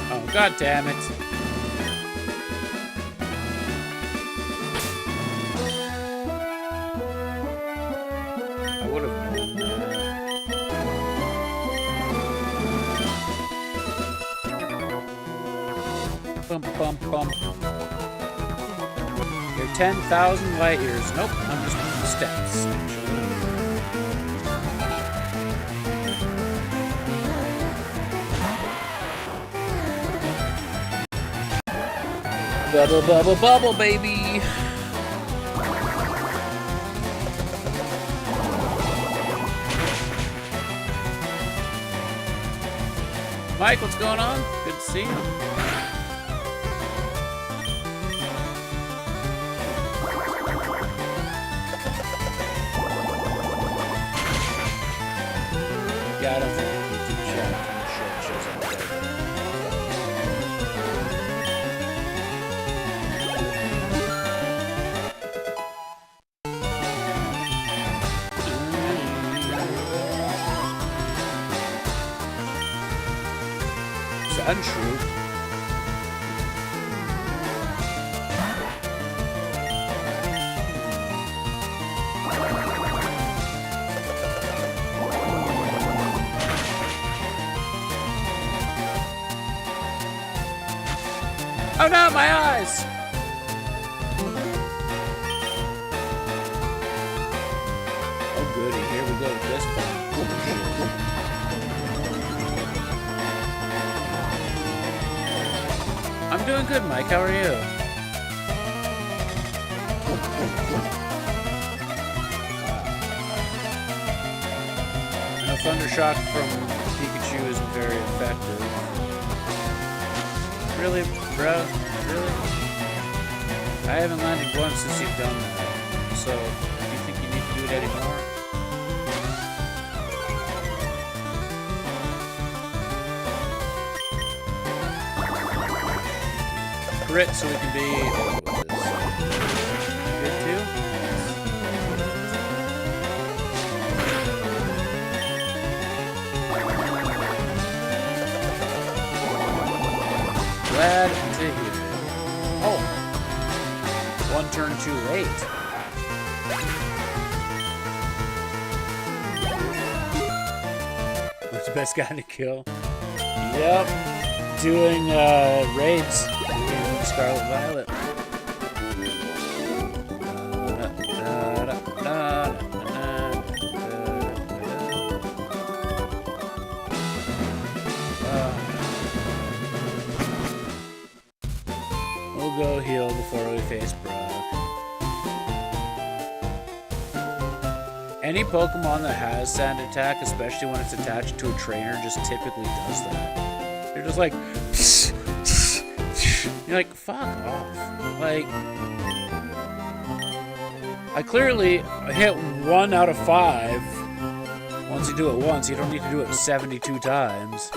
Oh, god damn it. I would have known that. Bump, bump, bump. You're 10,000 light years. Nope, I'm just moving the steps. Bubble, bubble, bubble, baby. Mike, what's going on? Good to see you. Yeah, I don't think YouTube chat kind of shit shows up there. It's untrue. Oh no, my eyes! Oh goody, here we go with this one. I'm doing good, Mike. How are you? And a Thundershock from Pikachu isn't very effective. Really, bro? Really? I haven't landed once since you've done that. So, do you think you need to do it anymore? Crit so we can be... Crit too? Glad to hear it. Oh. One turn too late. Who's the best guy to kill? Yep. Doing raids in Scarlet Violet. We'll go heal before we face Brock. Any Pokemon that has Sand Attack, especially when it's attached to a trainer, just typically does that. They're just like... You're like, fuck off. Like... I clearly hit 1 out of 5. Once you do it once, you don't need to do it 72 times.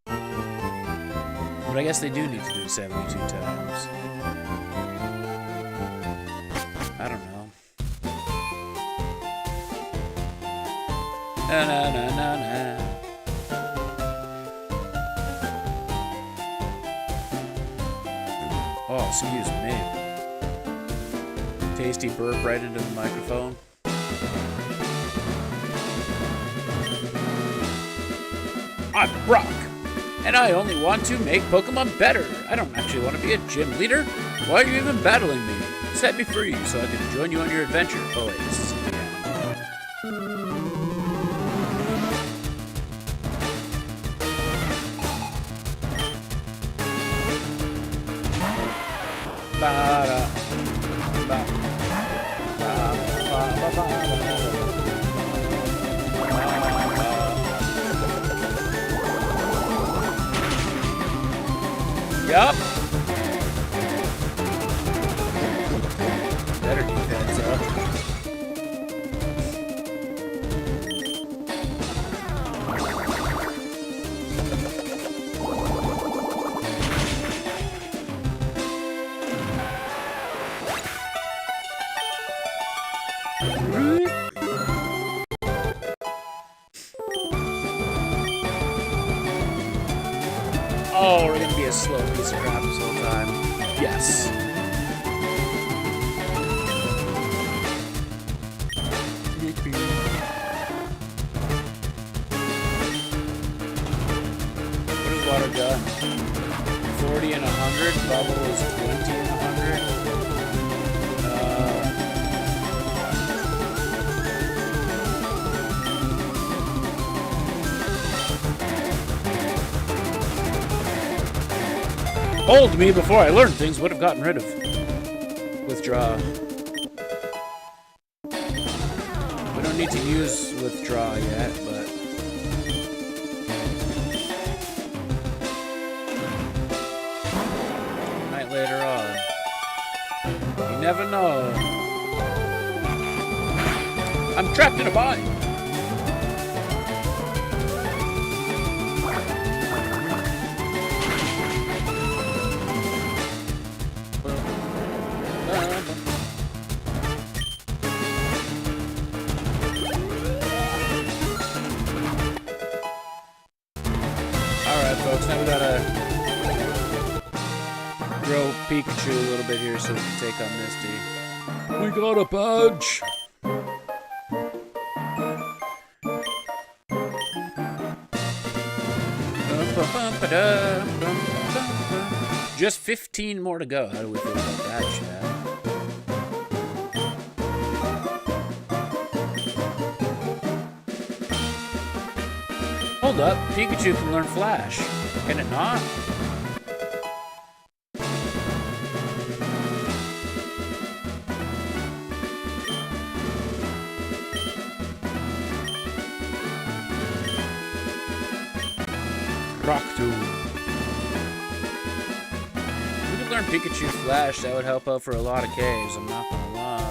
But I guess they do need to do it 72 times. I don't know. Na na na na na. Oh, excuse me. Tasty burp right into the microphone. I'm Brock, and I only want to make Pokemon better. I don't actually want to be a gym leader. Why are you even battling me? Set me free so I can join you on your adventure. Oh wait, this is the end. Ba-da. Ba. Ba. Ba. Ba. Ba. Yup. Better defense up. Oh, we're gonna be a slow piece of crap this whole time. Yes. What is water done? 40 and 100. Bubble is 20 and 100. Hold me before I learned things would have gotten rid of. Withdraw. We don't need to use withdraw yet, but night later on. You never know. I'm trapped in a bind. Now we gotta grow Pikachu a little bit here so we can take on Misty. We got a badge! Just 15 more to go. How do we feel about that, chat? Hold up, Pikachu can learn Flash. Can it not? Rocktoon. We could learn Pikachu Flash, that would help out for a lot of caves, I'm not gonna lie.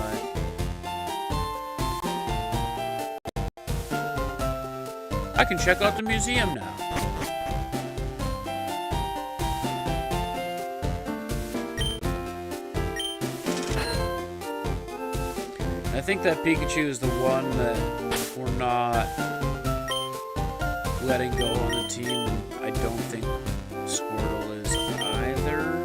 I can check out the museum now. I think that Pikachu is the one that we're not letting go on the team. I don't think Squirtle is either.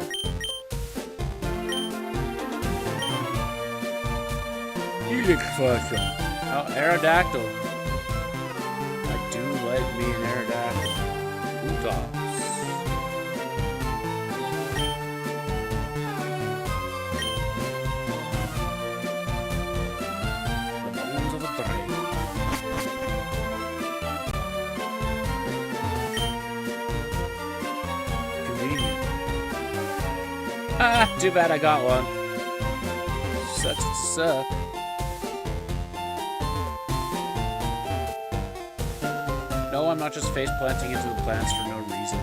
Electrification. Oh, Aerodactyl. I do like me an Aerodactyl. Who tops? Ah, too bad I got one. Sucks to suck. No, I'm not just face planting into the plants for no reason.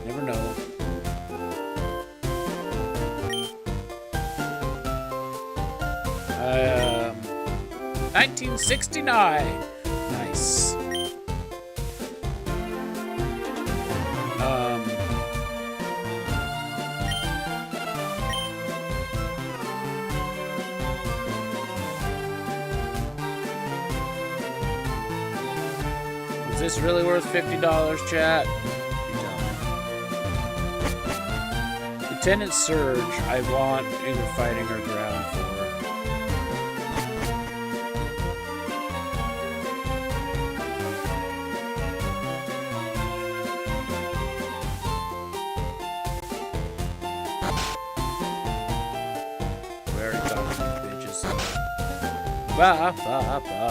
Never know. 1969. Nice. this really worth $50, chat? Lieutenant Surge, I want either fighting or ground for. We already talked to these bitches. Ba, ba, ba.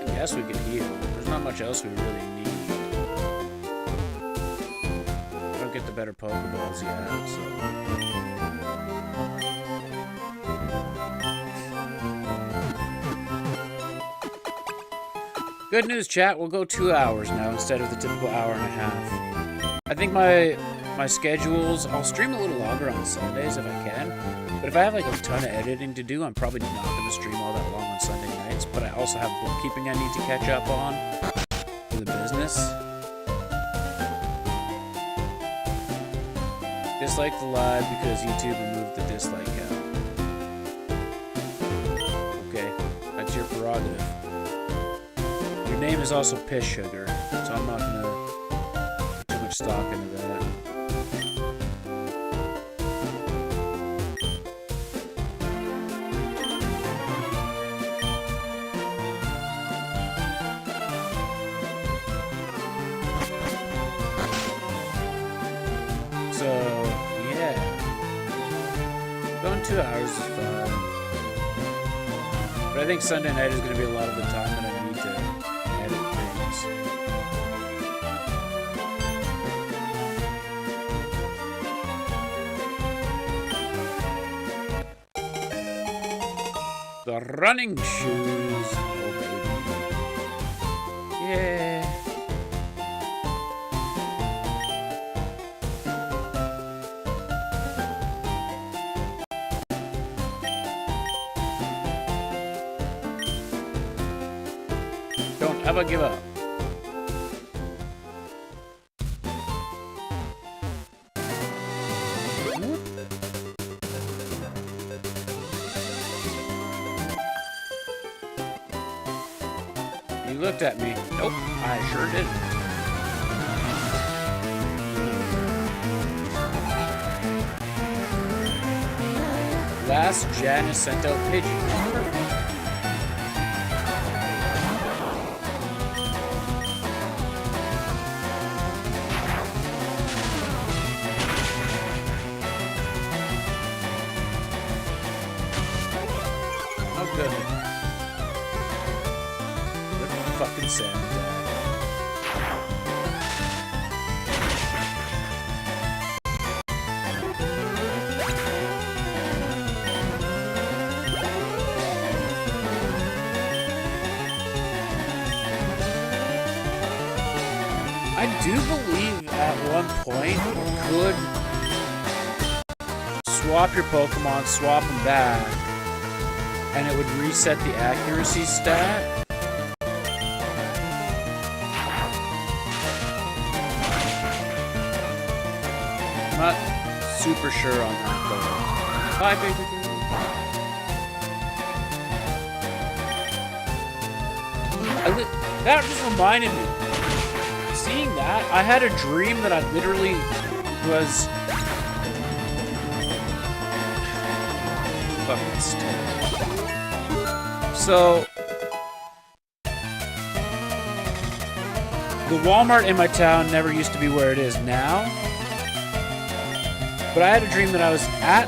I guess we can heal. There's not much else we really need. Get the better Pokeballs yet, so. Good news, chat. We'll go 2 hours now instead of the typical hour and a half. I think my schedules, I'll stream a little longer on Sundays if I can, but if I have like a ton of editing to do, I'm probably not going to stream all that long on Sunday nights, but I also have bookkeeping I need to catch up on for the business. Dislike the live because YouTube removed the dislike count. Okay, that's your prerogative. Your name is also Piss Sugar, so I'm not gonna put too much stock into that. So, yeah. Going 2 hours is fine. But I think Sunday night is going to be a lot of the time that I need to edit things. The running shoes. Oh, baby. Yeah. Don't ever give up. You looked at me. Nope, I sure didn't. Last Janice sent out Pidgey. Fucking Sam died. I do believe at one point you could swap your Pokemon, swap them back, and it would reset the accuracy stat. Not super sure on that though. Bye, baby girl. That just reminded me. Seeing that, I had a dream that I literally was fucking stupid. So the Walmart in my town never used to be where it is now. But I had a dream that I was at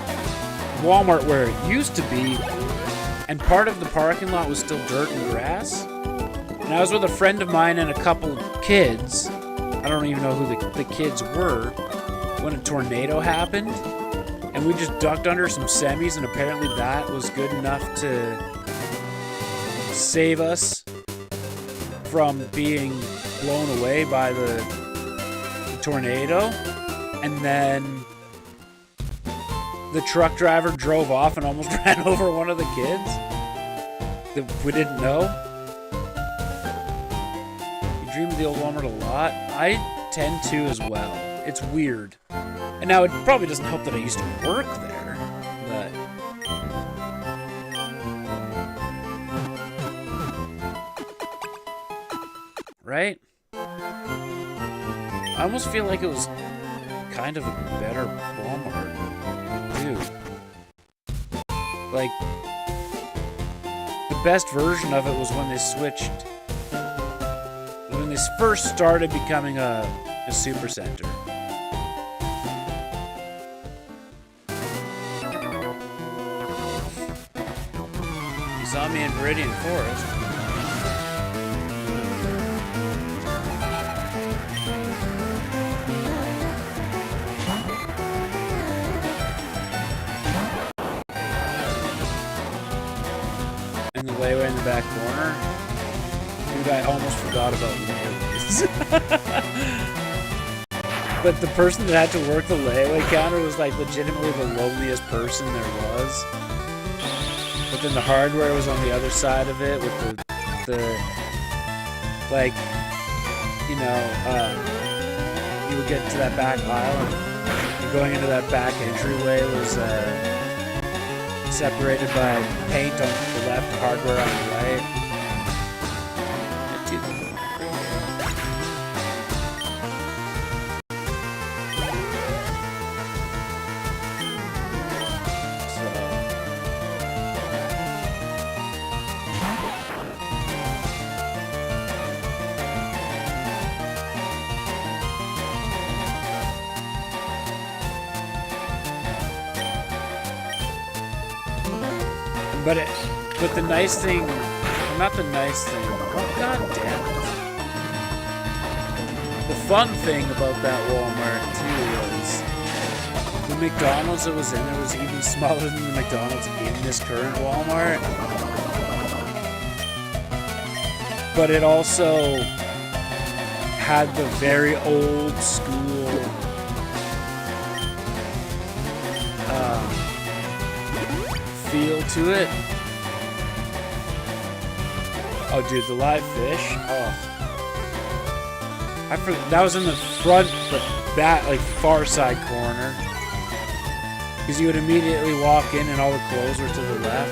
Walmart where it used to be, and part of the parking lot was still dirt and grass. And I was with a friend of mine and a couple kids. I don't even know who the kids were when a tornado happened. And we just ducked under some semis, and apparently that was good enough to save us from being blown away by the tornado. And then the truck driver drove off and almost ran over one of the kids that we didn't know. You dream of the old Walmart a lot? I tend to as well. It's weird. And now it probably doesn't help that I used to work there, but right? I almost feel like it was kind of a better Walmart. Dude. Like, the best version of it was when they switched. When they first started becoming a supercenter. You saw me in Viridian Forest. In the layaway in the back corner. Dude, I almost forgot about layaways. But the person that had to work the layaway counter was like legitimately the loneliest person there was. But then the hardware was on the other side of it with the like, you know, you would get to that back aisle and going into that back entryway was separated by paint on the left, hardware on the right. But the nice thing, well, not the nice thing, oh god damn it. The fun thing about that Walmart too was the McDonald's that was in there was even smaller than the McDonald's in this current Walmart. But it also had the very old school feel to it. Oh, dude, the live fish. Oh, I forgot that was in the front, but that like far side corner, because you would immediately walk in and all the clothes were to the left.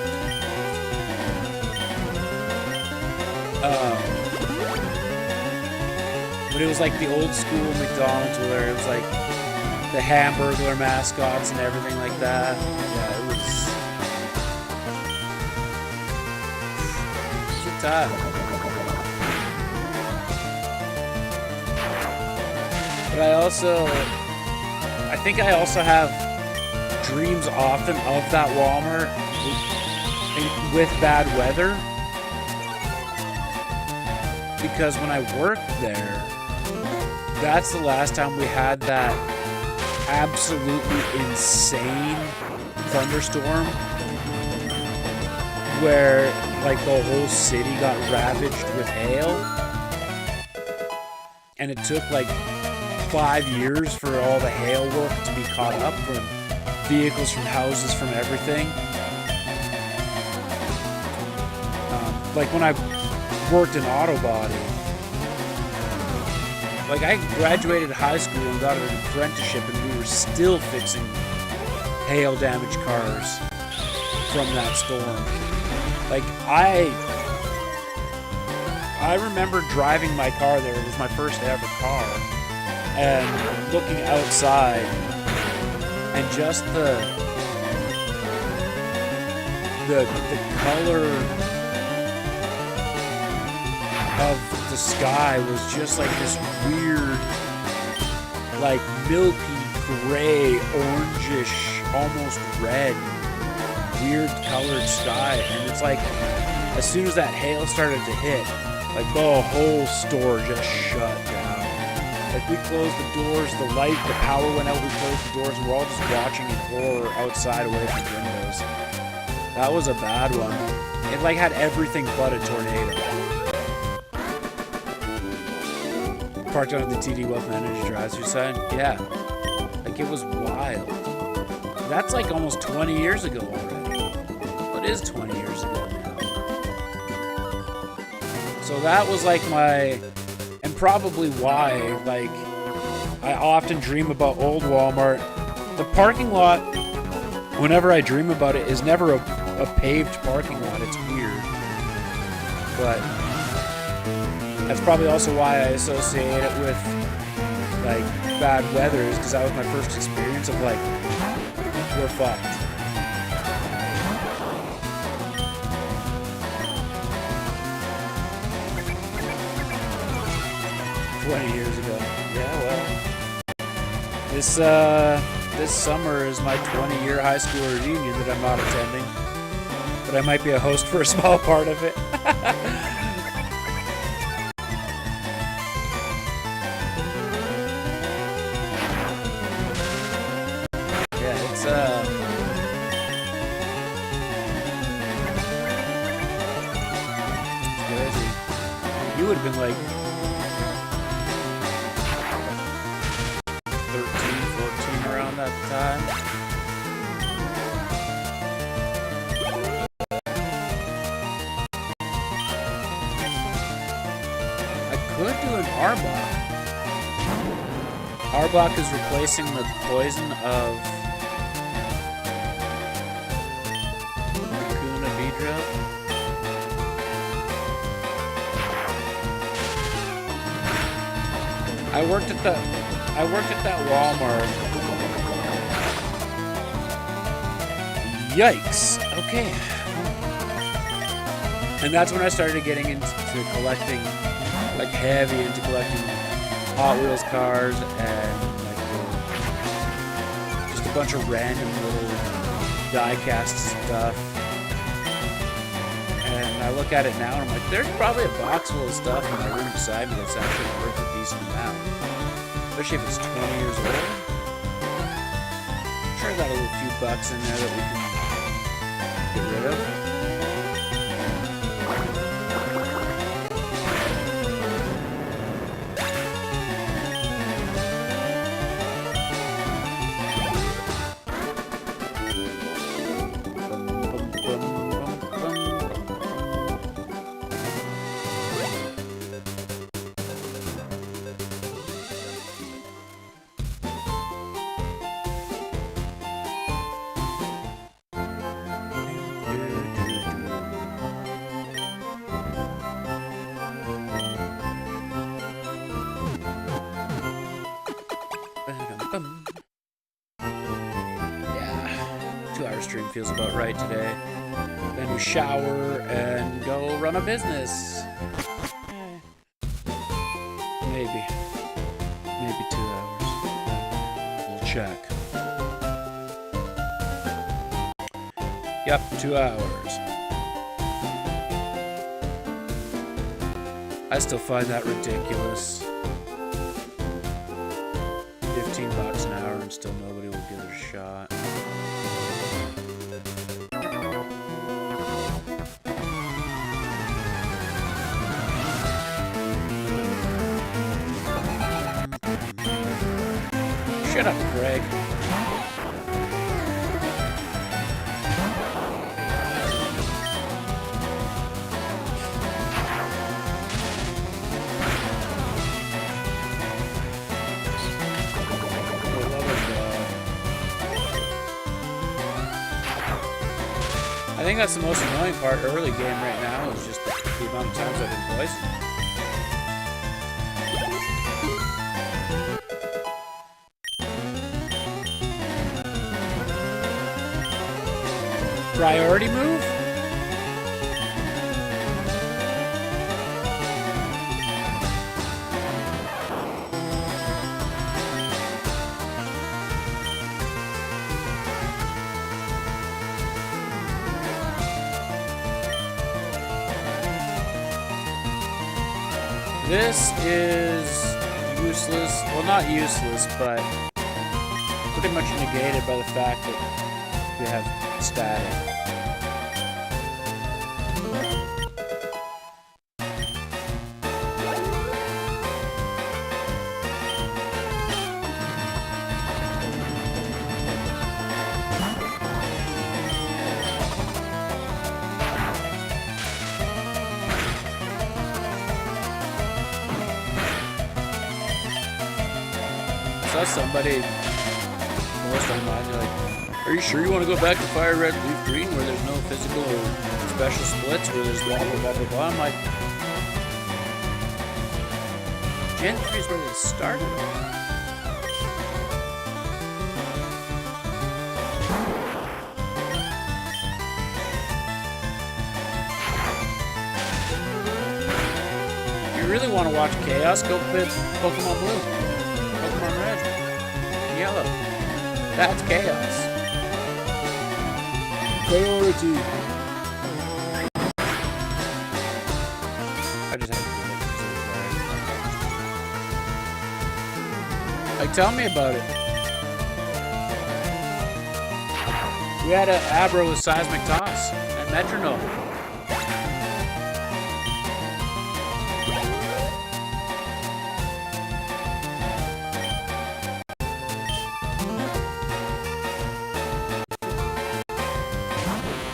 But it was like the old school McDonald's where it was like the Hamburglar mascots and everything like that. Yeah, it was. Time. But I think I also have dreams often of that Walmart with bad weather, because when I worked there, that's the last time we had that absolutely insane thunderstorm where like the whole city got ravaged with hail, and it took like 5 years for all the hail work to be caught up from vehicles, from houses, from everything. Like when I worked in auto body, like I graduated high school and got an apprenticeship, and we were still fixing hail damaged cars from that storm. Like, I remember driving my car there. It was my first ever car. And looking outside, and just the color of the sky was just like this weird, like milky gray, orangish, almost red, weird colored sky. And it's like, as soon as that hail started to hit, like the whole store just shut down. Like we closed the doors, the power went out, we closed the doors, and we're all just watching in horror outside away from the windows. That was a bad one. It like had everything but a tornado. Parked on the TD Wealth Manager drive-thru side? Yeah. Like it was wild. That's like almost 20 years ago already. What is 20 years ago now? So that was like my, and probably why, like, I often dream about old Walmart. The parking lot, whenever I dream about it, is never a paved parking lot. It's weird. But That's probably also why I associate it with like bad weather, is because that was my first experience of like, we're fucked. Years ago. Yeah, well. This summer is my 20-year high school reunion that I'm not attending. But I might be a host for a small part of it. Yeah, it's crazy. You would have been like 13, 14 around that time. I could do an Arbok. Arbok is replacing the poison of Lacuna Vidra. I worked at that Walmart. Yikes. Okay. And that's when I started getting into collecting, like heavy into collecting Hot Wheels cars and like just a bunch of random little die-cast stuff. And I look at it now and I'm like, there's probably a box full of stuff in my room beside me that's actually worth a decent amount. Especially if it's 20 years old. I'm sure I got a few bucks in there that we can get rid of. Yeah, 2-hour stream feels about right today. Then you shower and go run a business. Maybe 2 hours. We'll check. Yep, 2 hours. I still find that ridiculous. $15 an hour and still nobody will give it a shot. Shut up, Greg. I think that's the most annoying part early game right now is just the amount of times I've been poisoned. Priority move? This is useless. Well, not useless, but pretty much negated by the fact that we have static. Saw somebody post online, they're like, are you sure you want to go back to Fire Red Leaf Green where there's no physical or special splits, where there's blah blah blah blah blah? I'm like, Gen 3 is where they started. If you really want to watch Chaos, go play Pokemon Blue, Pokemon Red, and Yellow. That's Chaos. Priority. I just have to do it. Like, tell me about it. We had an Abra with Seismic Toss and Metronome.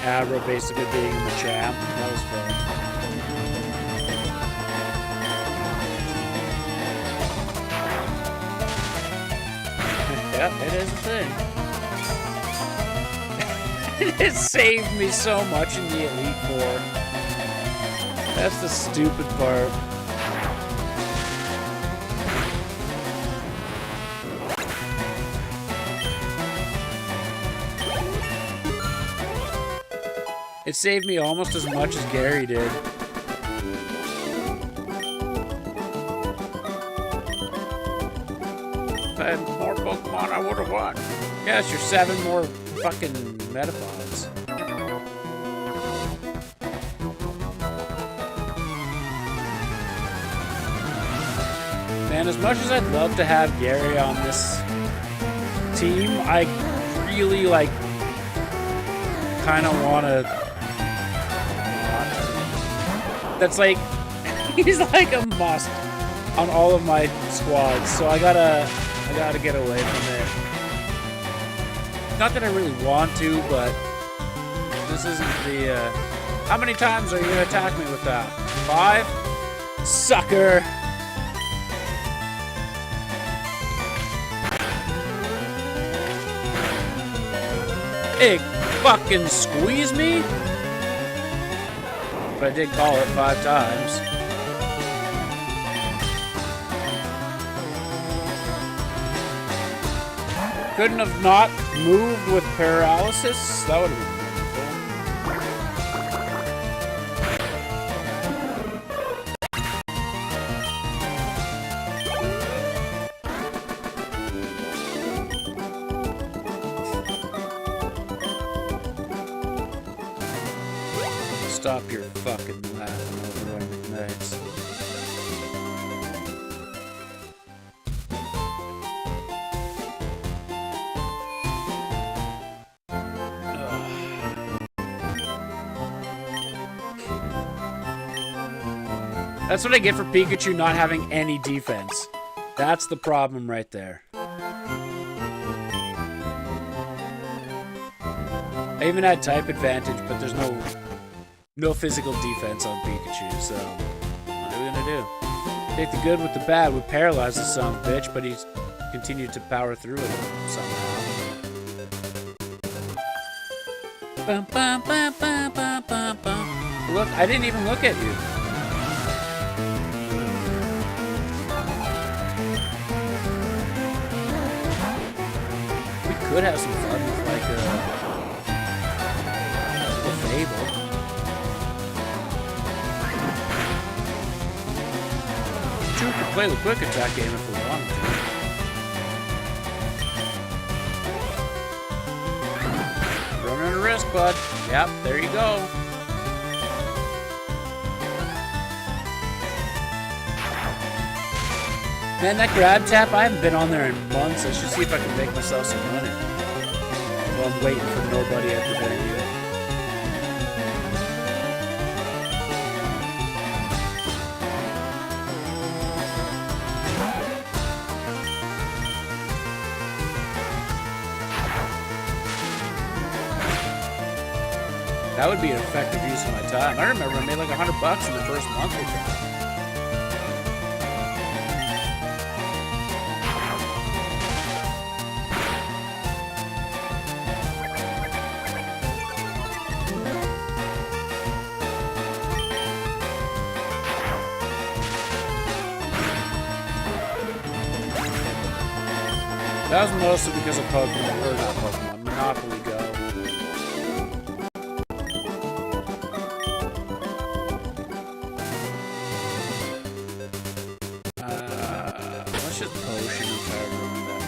Abra basically being the champ. That was fun. Yep, it is a thing. It saved me so much in the Elite Four. That's the stupid part. It saved me almost as much as Gary did. If I had more Pokemon, I would have won. Yes, you're 7 more fucking Metapods. Man, as much as I'd love to have Gary on this team, I really, like, kind of want to... That's like, he's like a must on all of my squads, so I gotta get away from it. Not that I really want to, but this isn't the, How many times are you gonna attack me with that? 5? Sucker! Hey, fucking squeeze me? But I did call it 5 times. Couldn't have not moved with paralysis? That would have been Stop your fucking laughing over there. Nice. That's what I get for Pikachu not having any defense. That's the problem right there. I even had type advantage, but there's no physical defense on Pikachu, so what are we gonna do? Take the good with the bad. We paralyzed the son of a bitch, but he's continued to power through it somehow. Bum, bum, bum, bum, bum, bum, bum. Look, I didn't even look at you. We could have some fun with like a Fable. We could play the quick attack game if we wanted to. Running a risk, bud. Yep, there you go. Man, that grab tap, I haven't been on there in months. I should see if I can make myself some money. While I'm waiting for nobody at the venue. That would be an effective use of my time. I remember I made like $100 in the first month with that. That was mostly because of Pokemon, or not Pokemon, Monopoly Go. Let's just potion and try to ruin that.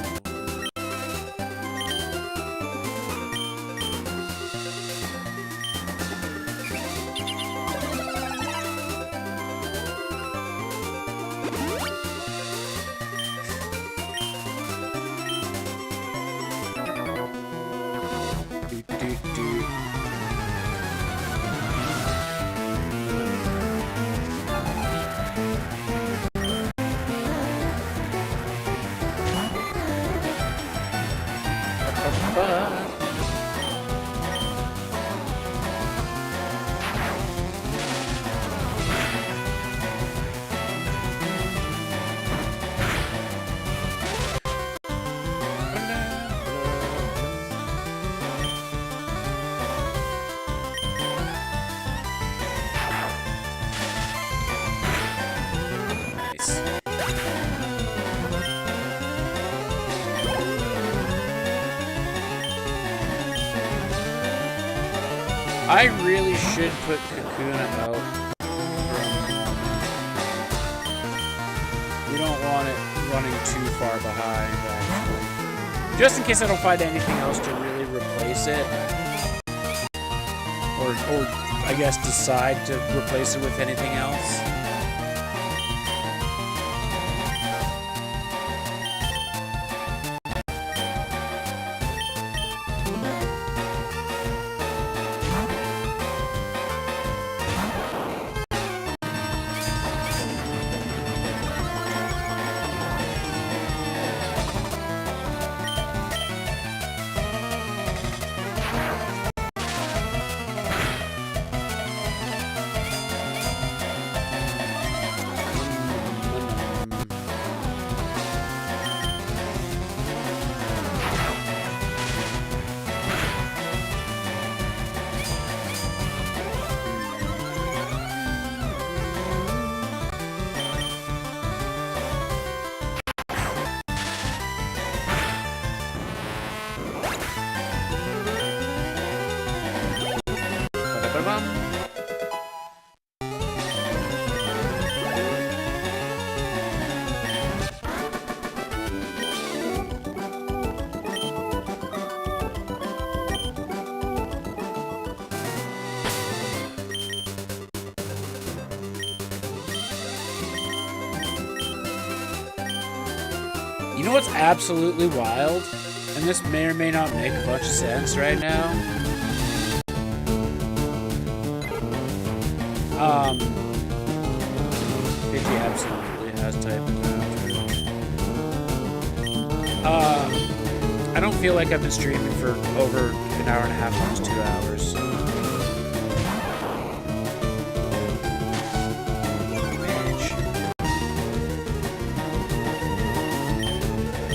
I really should put Kakuna out. We don't want it running too far behind, actually. Just in case I don't find anything else to really replace it. Or I guess decide to replace it with anything else. You know what's absolutely wild? And this may or may not make a bunch of sense right now. Pidgey absolutely has type advantage. I don't feel like I've been streaming for over an hour and a half, almost 2 hours.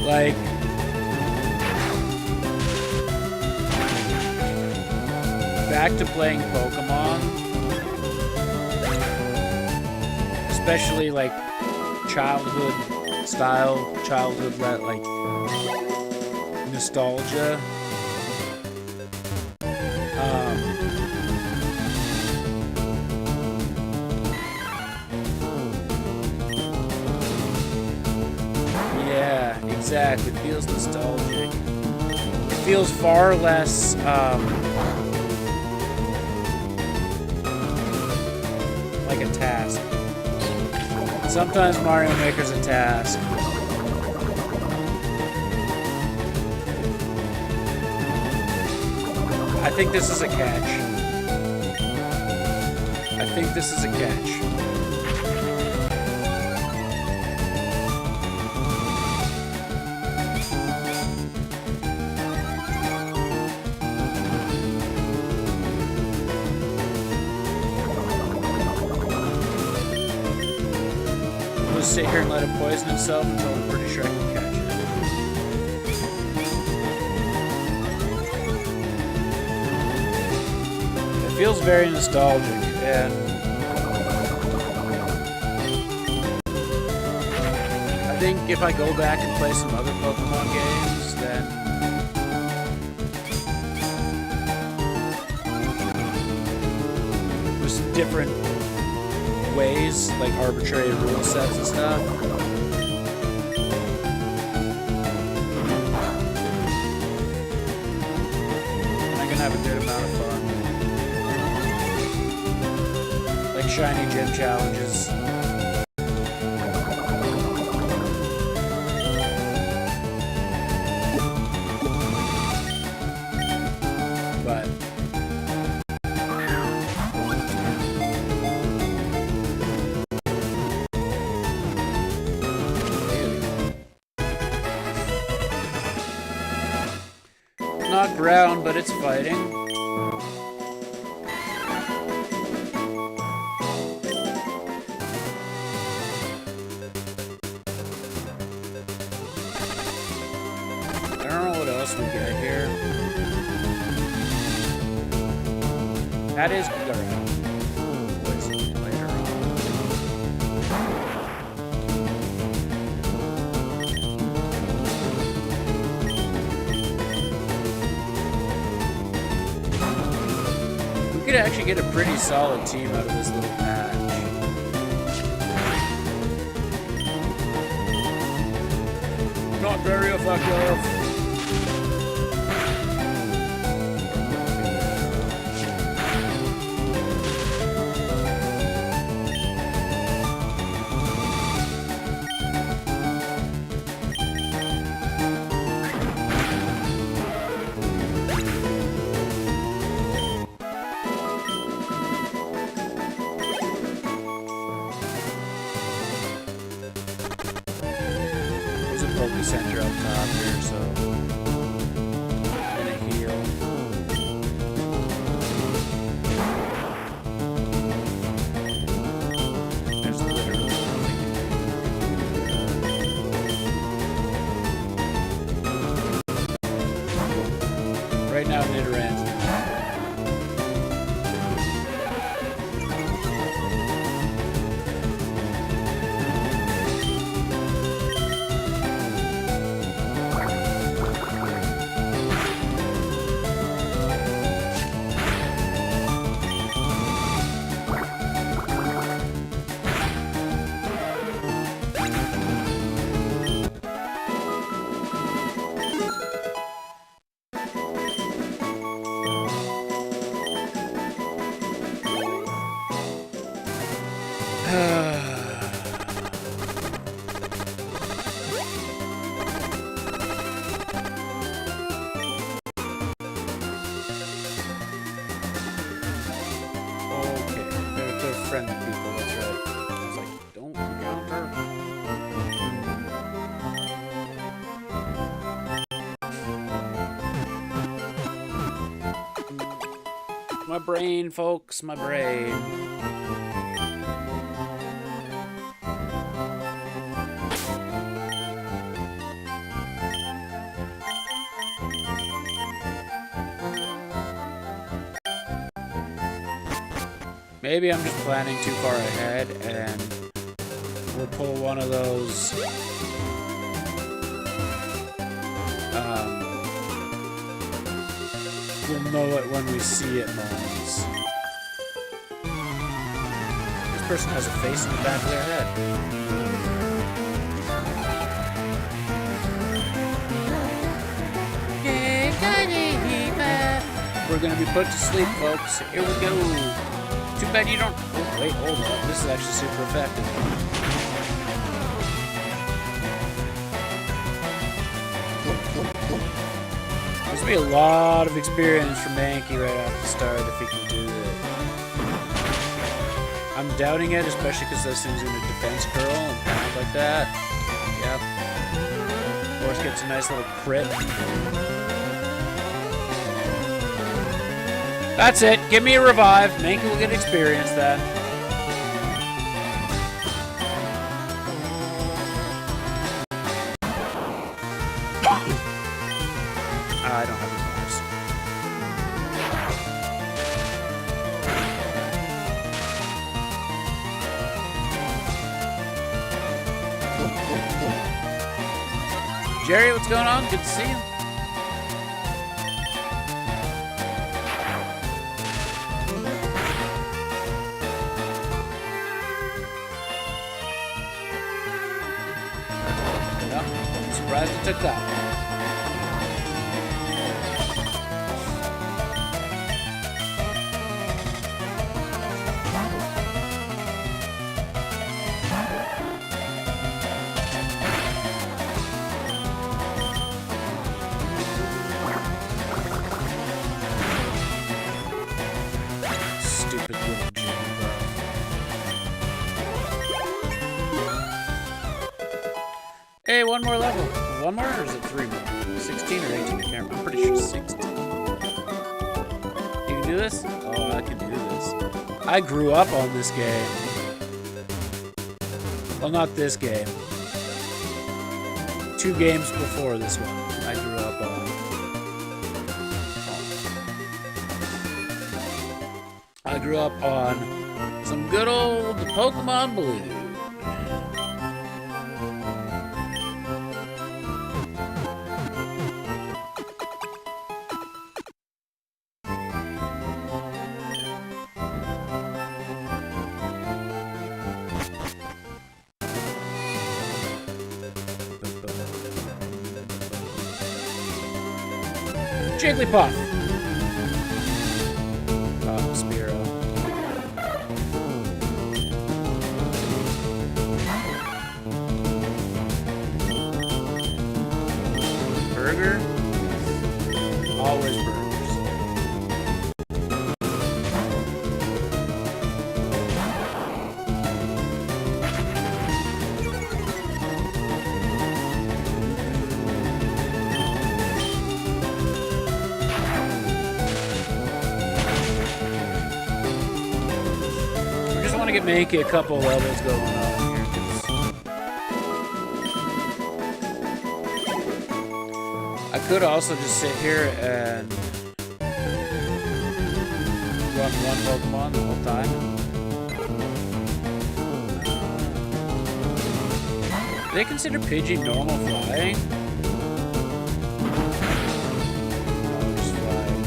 Like, back to playing Pokemon, especially like childhood style, childhood like nostalgia. Exactly, it feels nostalgic. It feels far less, like a task. Sometimes Mario Maker's a task. I think this is a catch. I think this is a catch. Sit here and let it poison itself until I'm pretty sure I can catch it. It feels very nostalgic, and I think if I go back and play some other Pokemon games, then with some different ways, like arbitrary rule sets and stuff. I can have a good amount of fun. Like shiny gym challenges. But not ground, but it's fighting. I don't know what else we get here. That is ground. What is it later on? We could actually get a pretty solid team out of this little patch. Not very effective. Center up top here, so I'm gonna heal. There's literally nothing. Right now, Nidoran's friendly people, that's right. I was like, don't encounter. My brain, folks, my brain. Maybe I'm just planning too far ahead and we'll pull one of those we'll know it when we see it moments. This person has a face in the back of their head. We're gonna be put to sleep, folks. Here we go. Too bad you don't... Oh, wait, hold on. This is actually super effective. There's gonna be a lot of experience for Mankey right off the start if he can do it. I'm doubting it, especially because those things are in a defense curl and pound like that. Yep. Horse gets a nice little crit. That's it. Give me a revive. Mankey will get experience then. I don't have revives. Jerry, what's going on? Good to see you. I'm surprised it took that long. Stupid little Jimmy, bro. Hey, one more level. One more, or is it 3 more? 16 or 18? I can't remember. I'm pretty sure 16. You can do this? Oh, I can do this. I grew up on this game. Well, not this game. 2 games before this one, I grew up on. I grew up on some good old Pokemon Blue. Jigglypuff. Oh, Spearow. Burger? Always burgers. Make a couple levels going on here. I could also just sit here and run one Pokemon the whole time. Do they consider Pidgey normal flying? No, just flying.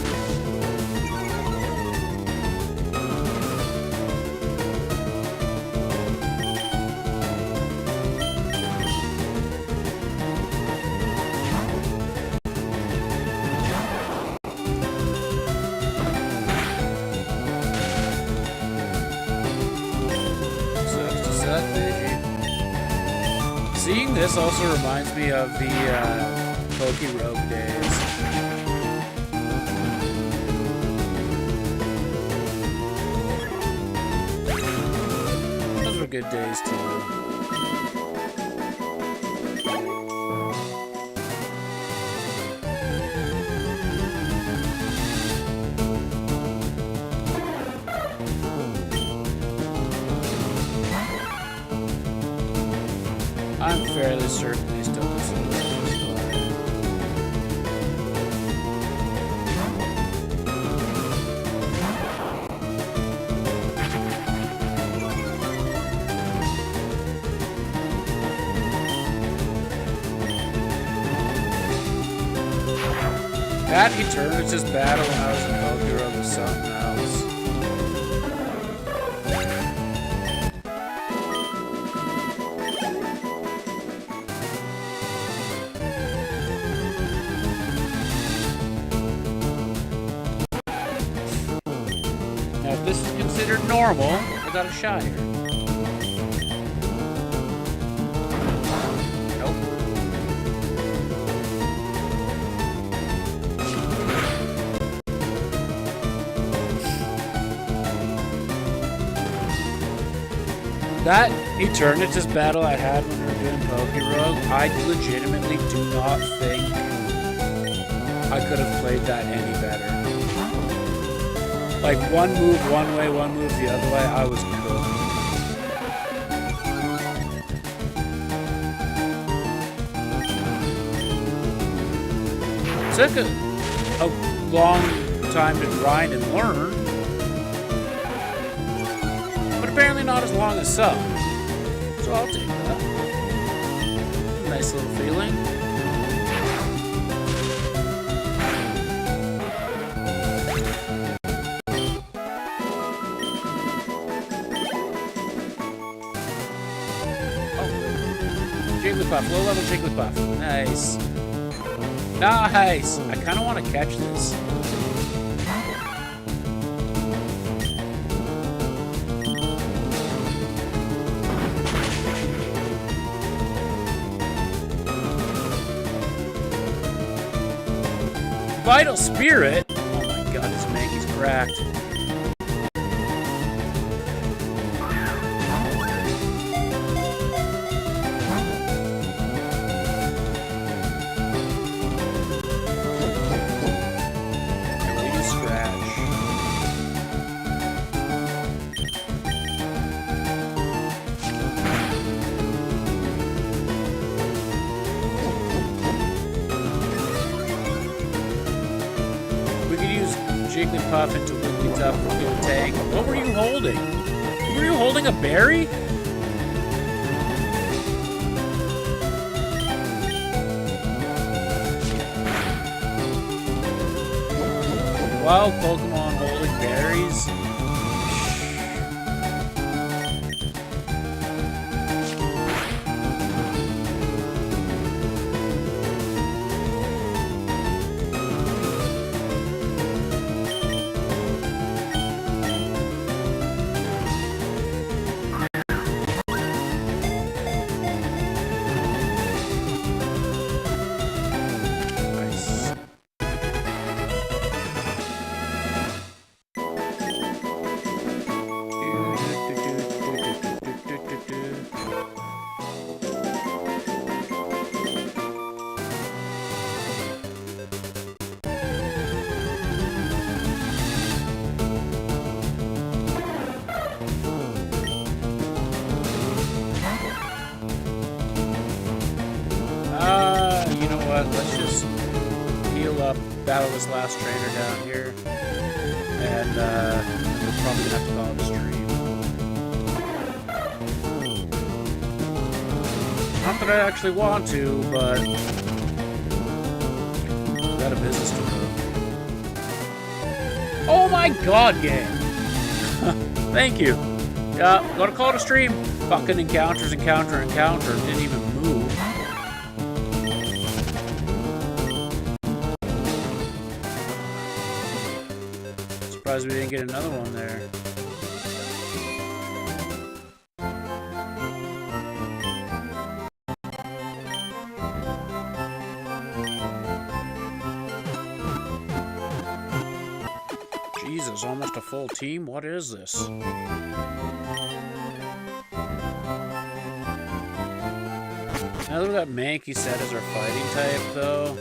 Seeing this also reminds me of the Pokerogue days. Those were good days too. I'm fairly certain they still consider this That Eternatus battle when I was in Pokerogue was something else. Now, if this is considered normal, I got a shot here. Nope. That Eternatus battle I had when we were doing Pokerogue, I legitimately do not think I could have played that any better. Like, one move one way, one move the other way, I was cooked. It took a long time to grind and learn, but apparently not as long as some. So I'll take that. Nice little feeling. Jigglypuff. Low level Jigglypuff. Nice. Nice! I kind of want to catch this. Vital Spirit? Oh my god, this Mankey's cracked. Jigglypuff into Wigglytuff into a tank. What were you holding? Were you holding a berry? Wild Pokemon holding berries? Let's just heal up, battle this last trainer down here, and we're probably gonna have to call it a stream. Not that I actually want to, but I've got a business to run. Oh my god, game! Thank you. Yeah, gotta call it a stream. Fucking encounters, encounter, didn't even move. Surprised we didn't get another one there. Jesus, almost a full team? What is this? Now that that Mankey set as our fighting type, though.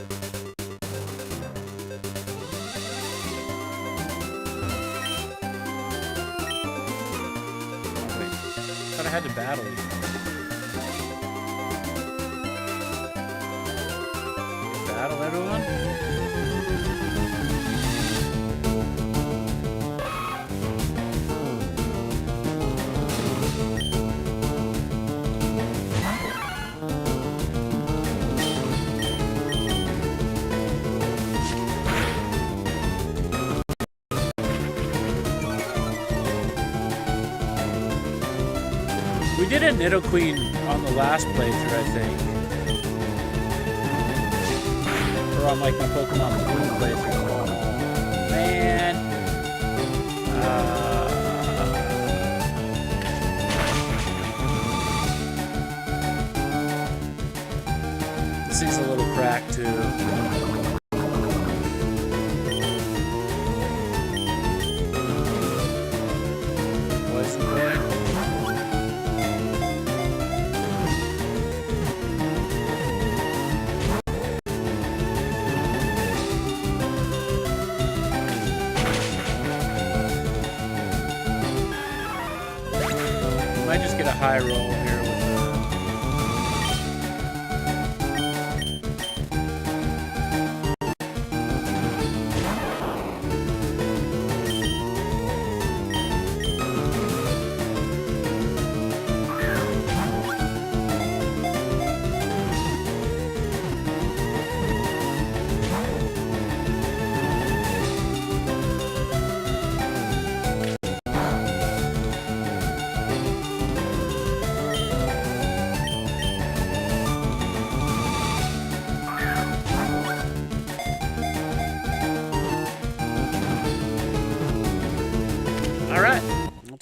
I had to battle you. Battle everyone? We did a Nidoqueen on the last playthrough, I think. Or on like my Pokemon Blue playthrough. Oh, man. This thing's a little cracked too. Might just get a high roll here with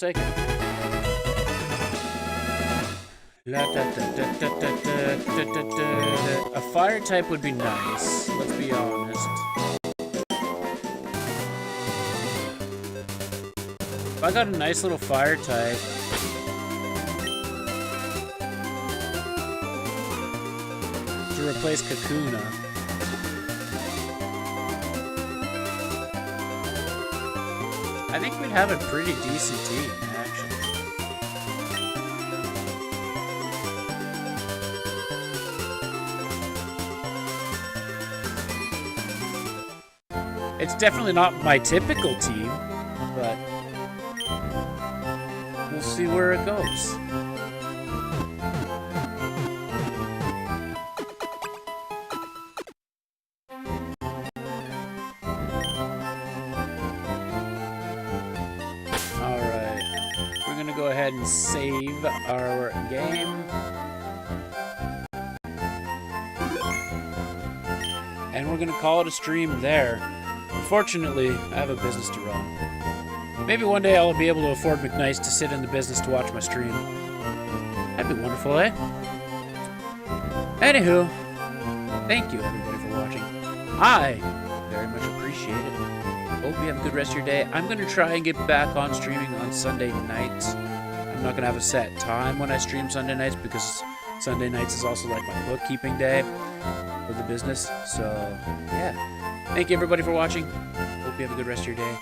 take it. A fire type would be nice, let's be honest. If I got a nice little fire type, to replace Kakuna, I think we'd have a pretty decent team, actually. It's definitely not my typical team, but we'll see where it goes. Go ahead and save our game. And we're gonna call it a stream there. Unfortunately, I have a business to run. Maybe one day I'll be able to afford McNice to sit in the business to watch my stream. That'd be wonderful, eh? Anywho, thank you everybody for watching. I very much appreciate it. Hope you have a good rest of your day. I'm going to try and get back on streaming on Sunday nights. I'm not going to have a set time when I stream Sunday nights because Sunday nights is also like my bookkeeping day for the business. So, yeah. Thank you everybody for watching. Hope you have a good rest of your day.